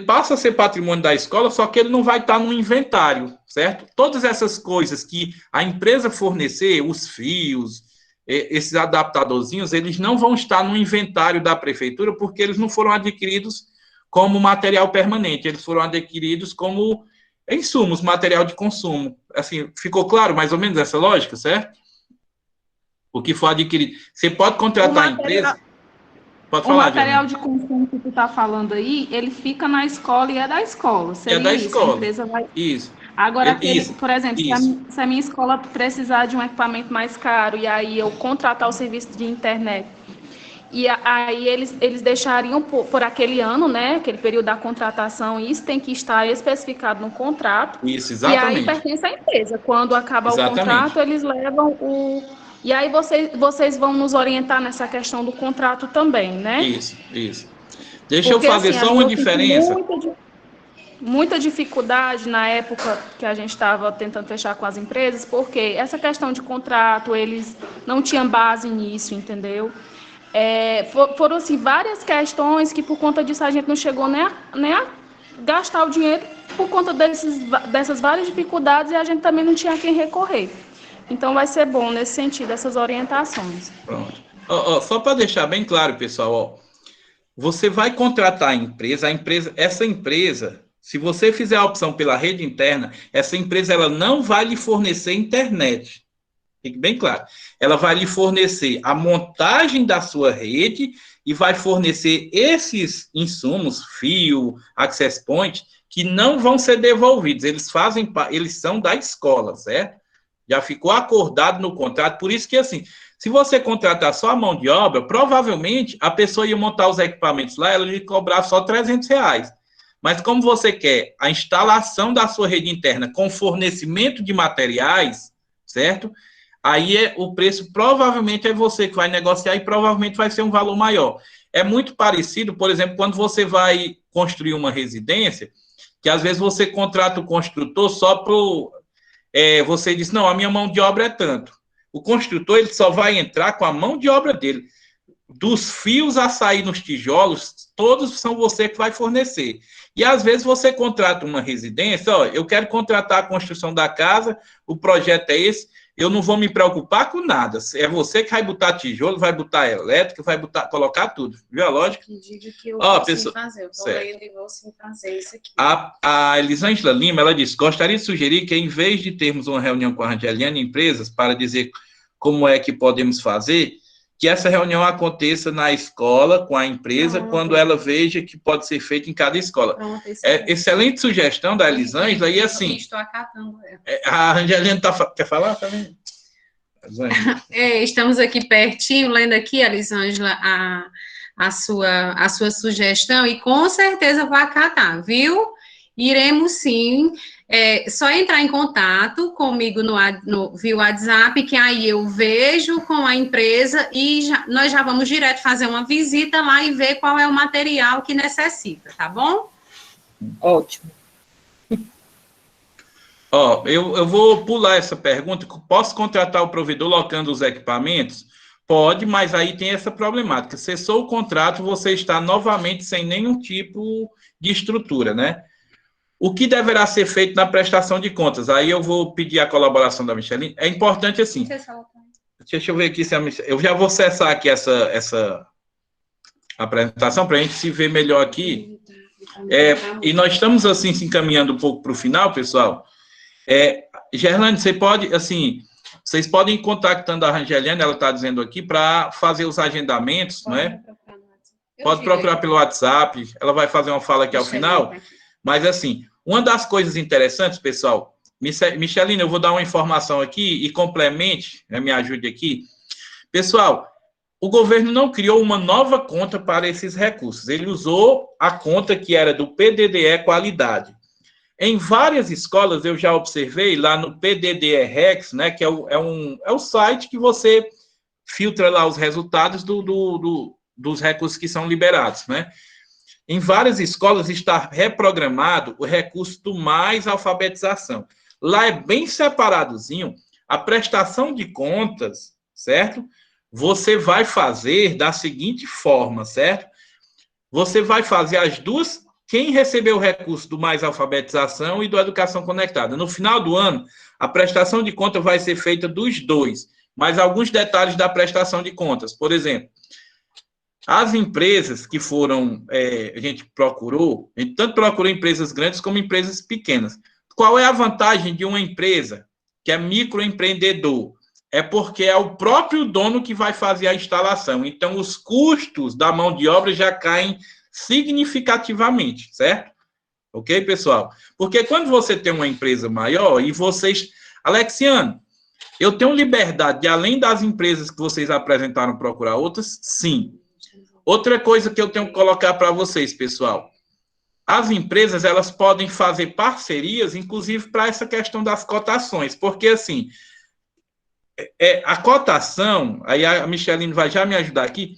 passa a ser patrimônio da escola, só que ele não vai estar no inventário, certo? Todas essas coisas que a empresa fornecer, os fios, esses adaptadorzinhos, eles não vão estar no inventário da prefeitura, porque eles não foram adquiridos como material permanente, eles foram adquiridos como insumos, material de consumo. Assim, ficou claro mais ou menos essa lógica, certo? O que for adquirido. Você pode contratar a empresa... Pode O falar, material Gerlane. de consumo que tu está falando aí, ele fica na escola e é da escola. É Seria da isso, a escola. empresa vai. Isso. Agora, aquele, Isso. por exemplo, Isso. se a minha escola precisar de um equipamento mais caro e aí eu contratar o serviço de internet, e aí eles deixariam por aquele ano, né? Aquele período da contratação, e isso tem que estar especificado no contrato, Isso, e aí exatamente. pertence à empresa. Quando acabar o Exatamente. contrato, eles levam o. E aí vocês vão nos orientar nessa questão do contrato também, né? Isso, isso. Deixa eu Porque, fazer assim, só uma eu senti diferença. muita dificuldade na época que a gente estava tentando fechar com as empresas, porque essa questão de contrato, eles não tinham base nisso, entendeu? Foram, assim, várias questões que, por conta disso, a gente não chegou nem a gastar o dinheiro por conta dessas várias dificuldades, e a gente também não tinha a quem recorrer. Então, vai ser bom, nesse sentido, essas orientações. Pronto. Só para deixar bem claro, pessoal, você vai contratar essa empresa, se você fizer a opção pela rede interna, essa empresa ela não vai lhe fornecer internet. Fique bem claro. Ela vai lhe fornecer a montagem da sua rede e vai fornecer esses insumos, fio, access point, que não vão ser devolvidos. Eles são da escola, certo? Já ficou acordado no contrato. Por isso que, assim, se você contratar só a mão de obra, provavelmente a pessoa ia montar os equipamentos lá, ela ia cobrar só R$ 300. Mas como você quer a instalação da sua rede interna com fornecimento de materiais, certo? Aí o preço provavelmente é você que vai negociar e provavelmente vai ser um valor maior. É muito parecido, por exemplo, quando você vai construir uma residência, que às vezes você contrata o construtor só para você diz, não, a minha mão de obra é tanto. O construtor ele só vai entrar com a mão de obra dele. Dos fios a sair nos tijolos, todos são você que vai fornecer. E às vezes você contrata uma residência, eu quero contratar a construção da casa, o projeto é esse, eu não vou me preocupar com nada. É você que vai botar tijolo, vai botar elétrica, vai colocar tudo. Viu a lógica? Que diga que eu vou sim fazer. Eu estou certo. lendo e vou sim fazer isso aqui. A Elisângela Lima, ela disse, gostaria de sugerir que, em vez de termos uma reunião com a Rangeliane Empresas para dizer como é que podemos fazer, que essa reunião aconteça na escola, com a empresa, quando ela veja que pode ser feito em cada escola. Excelente sugestão da Elisângela, e assim... Estou acatando ela. A Rangeliane quer falar também? Estamos aqui pertinho, lendo aqui, Elisângela, a sua sugestão, e com certeza vai acatar, viu? Iremos sim. Só entrar em contato comigo via WhatsApp, que aí eu vejo com a empresa e nós já vamos direto fazer uma visita lá e ver qual é o material que necessita, tá bom? Ótimo. Eu vou pular essa pergunta. Posso contratar o provedor locando os equipamentos? Pode, mas aí tem essa problemática. Cessou o contrato, você está novamente sem nenhum tipo de estrutura, né? O que deverá ser feito na prestação de contas? Aí eu vou pedir a colaboração da Micheline. É importante, assim... Deixa eu ver aqui se a Micheline... Eu já vou cessar aqui essa apresentação para a gente se ver melhor aqui. E nós estamos, assim, se encaminhando um pouco para o final, pessoal. Gerlane, você pode, assim... Vocês podem ir contactando a Rangeliane, ela está dizendo aqui, para fazer os agendamentos, né? Pode procurar pelo WhatsApp. Ela vai fazer uma fala aqui ao final. Mas, assim, uma das coisas interessantes, pessoal, Micheline, eu vou dar uma informação aqui e complemente, me ajude aqui. Pessoal, o governo não criou uma nova conta para esses recursos. Ele usou a conta que era do PDDE Qualidade. Em várias escolas, eu já observei lá no PDDE Rex, né, que é o site que você filtra lá os resultados dos recursos que são liberados, né? Em várias escolas está reprogramado o recurso do Mais Alfabetização. Lá é bem separadozinho a prestação de contas, certo? Você vai fazer da seguinte forma, certo? Você vai fazer as duas, quem recebeu o recurso do Mais Alfabetização e do Educação Conectada. No final do ano, a prestação de conta vai ser feita dos dois, mas alguns detalhes da prestação de contas. Por exemplo, as empresas que foram, a gente tanto procurou empresas grandes como empresas pequenas. Qual é a vantagem de uma empresa que é microempreendedor? é porque é o próprio dono que vai fazer a instalação. Então, os custos da mão de obra já caem significativamente, certo? Ok, pessoal? Porque quando você tem uma empresa maior e vocês... Alexiano, eu tenho liberdade de, além das empresas que vocês apresentaram, procurar outras? Sim. Outra coisa que eu tenho que colocar para vocês, pessoal. As empresas, elas podem fazer parcerias, inclusive para essa questão das cotações, porque, assim, a cotação, aí a Micheline vai já me ajudar aqui,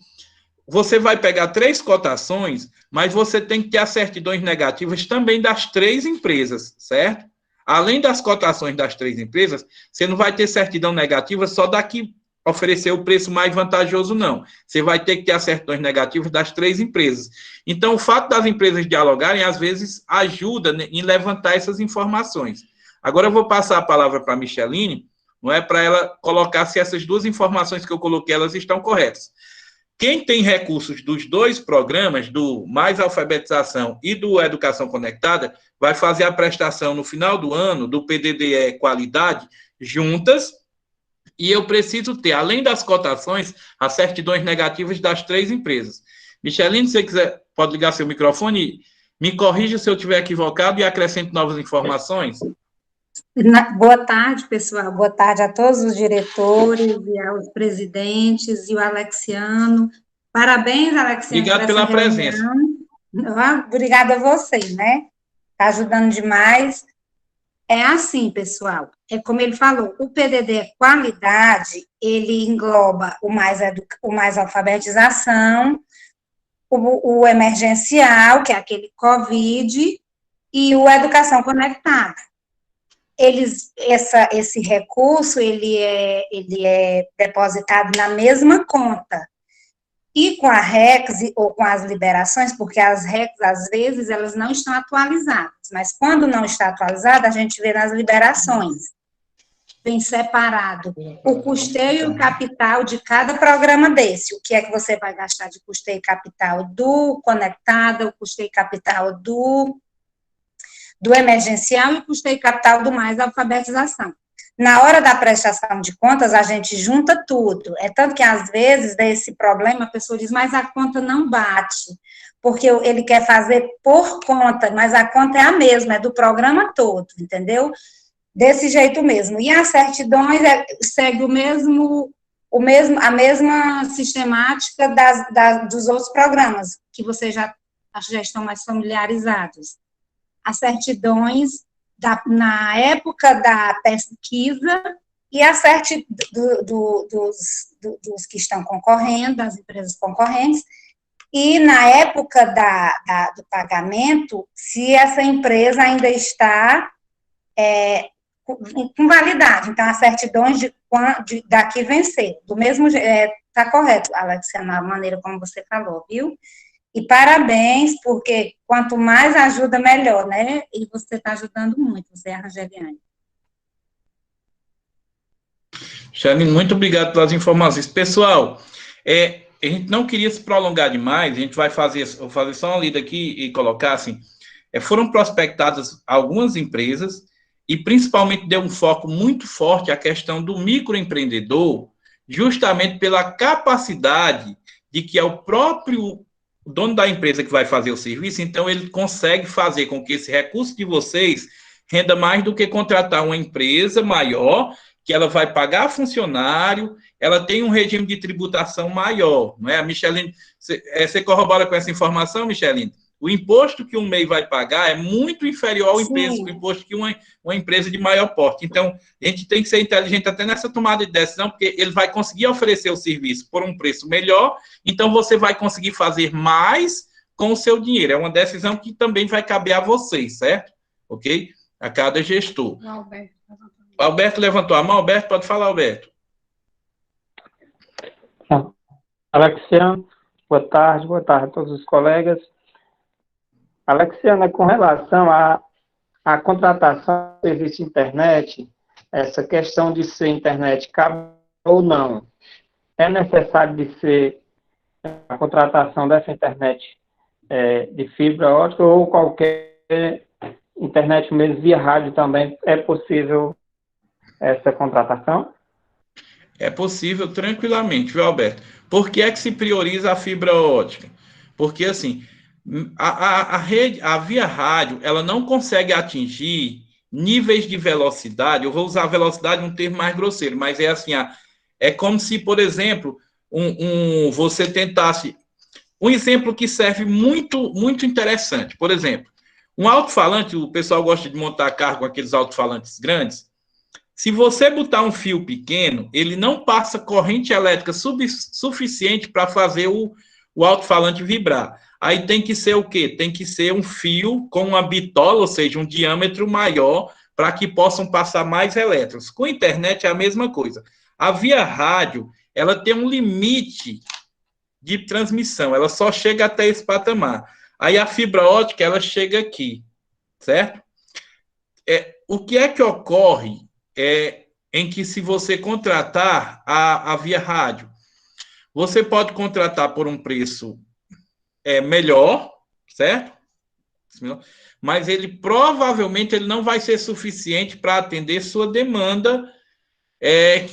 você vai pegar 3 cotações, mas você tem que ter as certidões negativas também das 3 empresas, certo? Além das cotações das 3 empresas, você não vai ter certidão negativa só da que oferecer o preço mais vantajoso, não. Você vai ter que ter as certidões negativas das 3 empresas. Então, o fato das empresas dialogarem, às vezes, ajuda em levantar essas informações. Agora, eu vou passar a palavra para a Micheline, não é, para ela colocar se essas 2 informações que eu coloquei, elas estão corretas. Quem tem recursos dos 2 programas, do Mais Alfabetização e do Educação Conectada, vai fazer a prestação no final do ano do PDDE Qualidade juntas, e eu preciso ter, além das cotações, as certidões negativas das 3 empresas. Micheline, se você quiser, pode ligar seu microfone, me corrija se eu estiver equivocado e acrescente novas informações. Boa tarde, pessoal. Boa tarde a todos os diretores e aos presidentes e o Alexiano. Parabéns, Alexiano, Obrigado pela presença. Obrigada a vocês, né? Está ajudando demais. É assim, pessoal, é como ele falou, o PDD Qualidade, ele engloba o mais alfabetização, o emergencial, que é aquele COVID, e o Educação Conectada. Esse recurso, ele é depositado na mesma conta. E com a RECS, ou com as liberações, porque as RECS, às vezes, elas não estão atualizadas, mas quando não está atualizada, a gente vê nas liberações. Vem separado o custeio e o capital de cada programa desse. O que é que você vai gastar de custeio e capital do Conectada, o custeio e capital do emergencial e o custeio e capital do Mais Alfabetização. Na hora da prestação de contas, a gente junta tudo. É tanto que, às vezes, desse problema, a pessoa diz, mas a conta não bate, porque ele quer fazer por conta, mas a conta é a mesma, é do programa todo, entendeu? Desse jeito mesmo. E as certidões segue a mesma sistemática dos outros programas, que vocês já estão mais familiarizados. As certidões na época da pesquisa e a certidão dos que estão concorrendo, das empresas concorrentes, e na época do pagamento, se essa empresa ainda está com validade. Então, as certidões da que vencer. Do mesmo jeito, está correto, Alexandre, a maneira como você falou, viu? E parabéns, porque quanto mais ajuda, melhor, né? E você está ajudando muito, você, Rangeliane. Charlene, muito obrigado pelas informações. Pessoal, a gente não queria se prolongar demais, a gente vou fazer só uma lida aqui e colocar assim, foram prospectadas algumas empresas e principalmente deu um foco muito forte à questão do microempreendedor, justamente pela capacidade de que é o próprio dono da empresa que vai fazer o serviço, então ele consegue fazer com que esse recurso de vocês renda mais do que contratar uma empresa maior, que ela vai pagar funcionário, ela tem um regime de tributação maior, não é? A Micheline, você corrobora com essa informação, Micheline? O imposto que um MEI vai pagar é muito inferior ao imposto que uma empresa de maior porte. Então, a gente tem que ser inteligente até nessa tomada de decisão, porque ele vai conseguir oferecer o serviço por um preço melhor, então você vai conseguir fazer mais com o seu dinheiro. É uma decisão que também vai caber a vocês, certo? Ok? A cada gestor. Alberto levantou a mão. Alberto, pode falar, Alberto. Alexiano, boa tarde a todos os colegas. Alexiana, com relação à contratação de serviço de internet, essa questão de ser internet cabe ou não, é necessário de ser a contratação dessa internet de fibra ótica ou qualquer internet mesmo via rádio também é possível essa contratação? É possível tranquilamente, viu, Alberto? Por que é que se prioriza a fibra ótica? Porque, assim, a via rádio, ela não consegue atingir níveis de velocidade, eu vou usar velocidade um termo mais grosseiro, mas é assim, é como se, por exemplo, você tentasse... Um exemplo que serve muito, muito interessante, por exemplo, um alto-falante, o pessoal gosta de montar carro com aqueles alto-falantes grandes. Se você botar um fio pequeno, ele não passa corrente elétrica suficiente para fazer o alto-falante vibrar. Aí tem que ser o quê? Tem que ser um fio com uma bitola, ou seja, um diâmetro maior, para que possam passar mais elétrons. Com a internet é a mesma coisa. A via rádio, ela tem um limite de transmissão, ela só chega até esse patamar. Aí a fibra ótica, ela chega aqui, certo? O que é que ocorre em que se você contratar a via rádio, você pode contratar por um preço melhor, certo? Mas ele provavelmente ele não vai ser suficiente para atender sua demanda,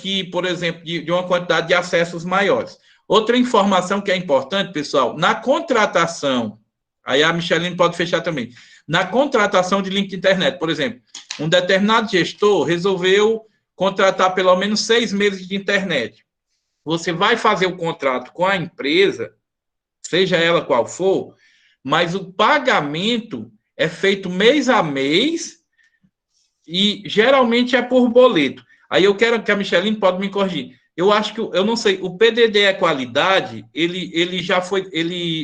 que, por exemplo, de uma quantidade de acessos maiores. Outra informação que é importante, pessoal, na contratação, aí a Micheline pode fechar também, na contratação de link de internet, por exemplo, um determinado gestor resolveu contratar pelo menos 6 meses de internet. Você vai fazer o contrato com a empresa, seja ela qual for, mas o pagamento é feito mês a mês e geralmente é por boleto. Aí eu quero que a Micheline pode me corrigir. Eu acho que, eu não sei, o PDD é qualidade, ele já foi,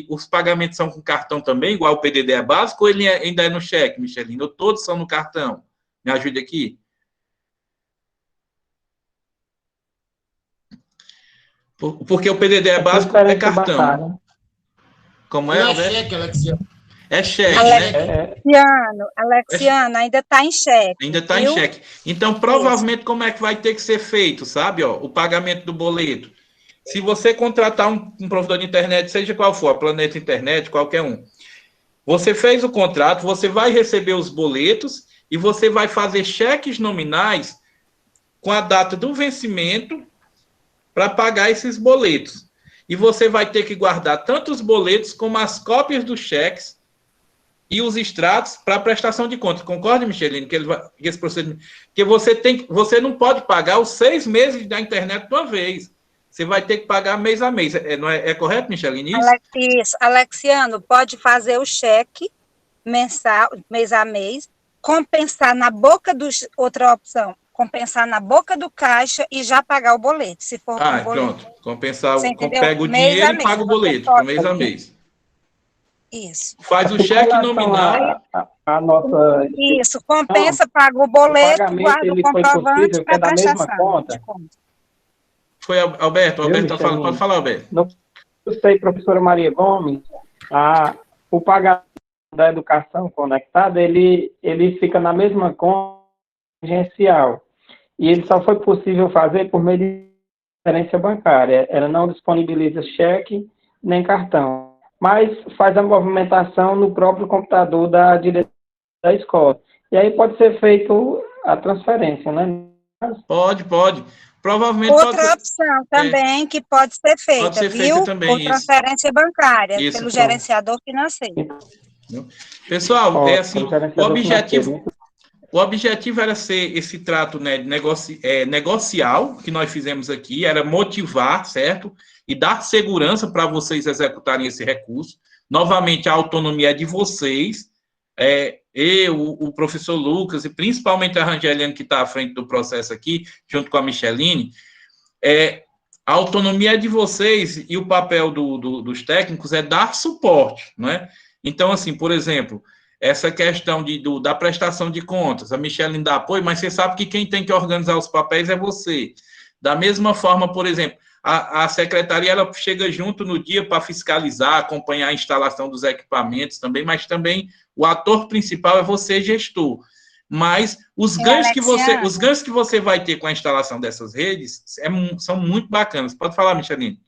os pagamentos são com cartão também, igual o PDD é básico, ou ele ainda é no cheque, Micheline? Ou todos são no cartão? Me ajude aqui. Porque o PDD é básico, é cartão. Bancária. Como é, Alberto? É cheque, Alexiano. É cheque, né? Alexiano, ainda está em cheque. Ainda está em cheque. Então, provavelmente, como é que vai ter que ser feito, sabe? O pagamento do boleto. Se você contratar um provedor de internet, seja qual for, a Planeta Internet, qualquer um, você fez o contrato, você vai receber os boletos e você vai fazer cheques nominais com a data do vencimento para pagar esses boletos. E você vai ter que guardar tanto os boletos como as cópias dos cheques e os extratos para prestação de contas. Concorda, Micheline, que esse procedimento... Que você não pode pagar os 6 meses da internet de uma vez. Você vai ter que pagar mês a mês. É correto, Micheline? Isso, Alexiano, pode fazer o cheque mensal, mês a mês, compensar na boca outra opção, compensar na boca do caixa e já pagar o boleto, se for boleto. Pronto. Compensar, pega o dinheiro e paga o boleto, mês a mês. Isso. Faz o cheque nominal. A nossa... Isso, compensa, paga o boleto, guarda o comprovante para prestação. Foi, Alberto está falando. Pode falar, Alberto. Não sei, professora Maria Gomes, o pagamento da educação conectada, ele fica na mesma conta emergencial. E ele só foi possível fazer por meio de transferência bancária. Ela não disponibiliza cheque nem cartão, mas faz a movimentação no próprio computador da direção da escola. E aí pode ser feito a transferência, né? Pode. Provavelmente outra opção também que pode ser feita, pode ser feita também, por transferência bancária, pelo gerenciador financeiro. Pessoal, o objetivo era ser esse trato, né, negocial que nós fizemos aqui, era motivar, certo? E dar segurança para vocês executarem esse recurso. Novamente, a autonomia é de vocês, o professor Lucas, e principalmente a Rangeliane, que está à frente do processo aqui, junto com a Micheline, a autonomia é de vocês e o papel dos técnicos é dar suporte, não é? Então, assim, por exemplo, essa questão da prestação de contas, a Micheline dá apoio, mas você sabe que quem tem que organizar os papéis é você. Da mesma forma, por exemplo, a secretaria ela chega junto no dia para fiscalizar, acompanhar a instalação dos equipamentos também, mas também o ator principal é você, gestor. Mas os ganhos que você vai ter com a instalação dessas redes são muito bacanas. Pode falar, Micheline.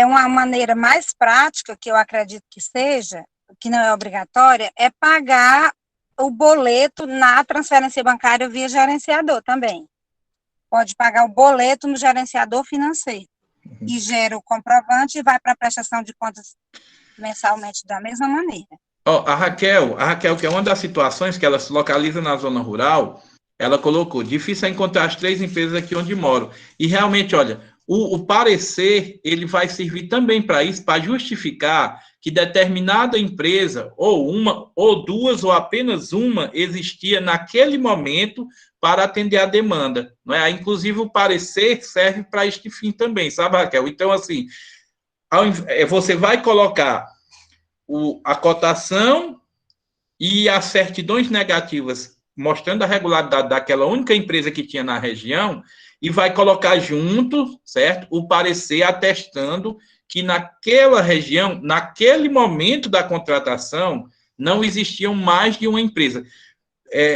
Uma maneira mais prática, que eu acredito que seja, que não é obrigatória, é pagar o boleto na transferência bancária via gerenciador também. pode pagar o boleto no gerenciador financeiro. E gera o comprovante e vai para a prestação de contas mensalmente da mesma maneira. A Raquel, que é uma das situações que ela se localiza na zona rural, ela colocou, difícil é encontrar as 3 empresas aqui onde moro. E realmente, olha, o parecer, ele vai servir também para isso, para justificar que determinada empresa, ou uma, ou 2, ou apenas uma, existia naquele momento para atender a demanda. Não é? Inclusive, o parecer serve para este fim também, sabe, Raquel? Então, assim, você vai colocar a cotação e as certidões negativas mostrando a regularidade daquela única empresa que tinha na região e vai colocar junto, certo, o parecer atestando que naquela região, naquele momento da contratação, não existiam mais de uma empresa.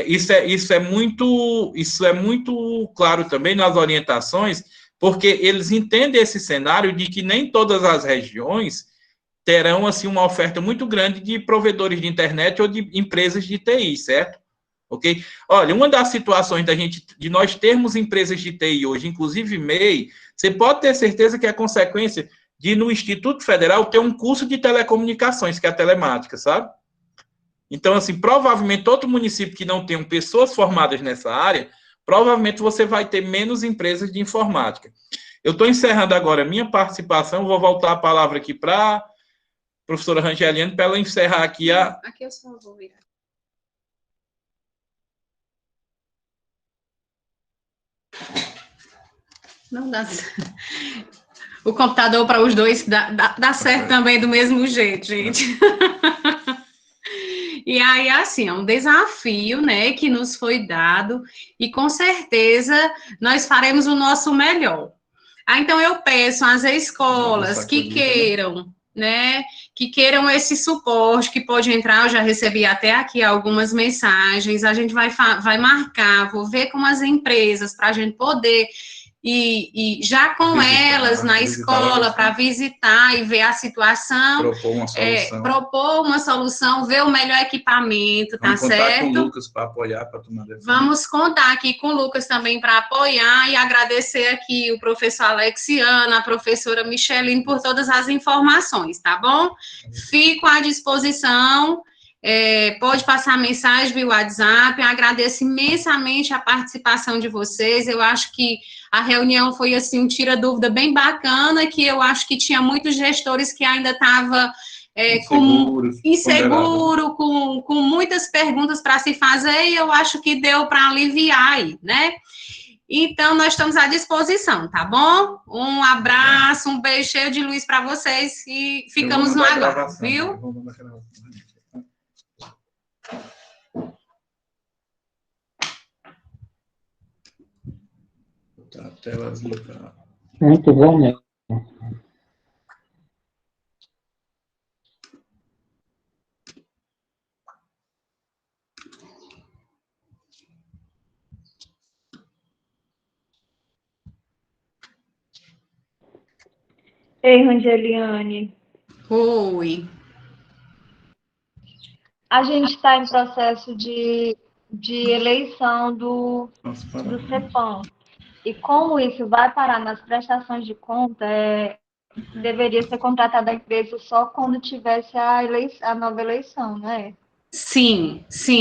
Isso é muito claro também nas orientações, porque eles entendem esse cenário de que nem todas as regiões terão assim uma oferta muito grande de provedores de internet ou de empresas de TI, certo? Ok? Olha, uma das situações de nós termos empresas de TI hoje, inclusive MEI, você pode ter certeza que é consequência de no Instituto Federal ter um curso de telecomunicações, que é a telemática, sabe? Então, assim, provavelmente todo município que não tenham pessoas formadas nessa área, provavelmente você vai ter menos empresas de informática. Eu estou encerrando agora a minha participação, vou voltar a palavra aqui para a professora Rangeliane, para ela encerrar aqui a... Aqui eu só vou virar. Não dá. O computador para os dois dá certo também do mesmo jeito, gente. E aí, assim, é um desafio, né, que nos foi dado e com certeza nós faremos o nosso melhor. Então, eu peço às escolas que queiram, né, que queiram esse suporte, que pode entrar, eu já recebi até aqui algumas mensagens, a gente vai marcar, vou ver com as empresas para a gente poder e já com elas na escola para visitar e ver a situação, propor uma solução, ver o melhor equipamento, tá certo? Vamos contar com o Lucas para apoiar, para tomar decisão. Vamos contar aqui com o Lucas também para apoiar e agradecer aqui o professor Alexiano, a professora Micheline por todas as informações, tá bom? Fico à disposição. Pode passar mensagem via WhatsApp, eu agradeço imensamente a participação de vocês, eu acho que a reunião foi, assim, um tira-dúvida bem bacana, que eu acho que tinha muitos gestores que ainda estavam inseguro, com muitas perguntas para se fazer, e eu acho que deu para aliviar aí, né? Então, nós estamos à disposição, tá bom? Um abraço, um beijo cheio de luz para vocês, e ficamos no aguardo, viu? A tela azul, tá? Muito bom mesmo. Ei, Rangeliane. Oi. A gente está em processo de eleição do CEPAM. E como isso vai parar nas prestações de conta, deveria ser contratada a empresa só quando tivesse a nova eleição, não é? Sim, sim.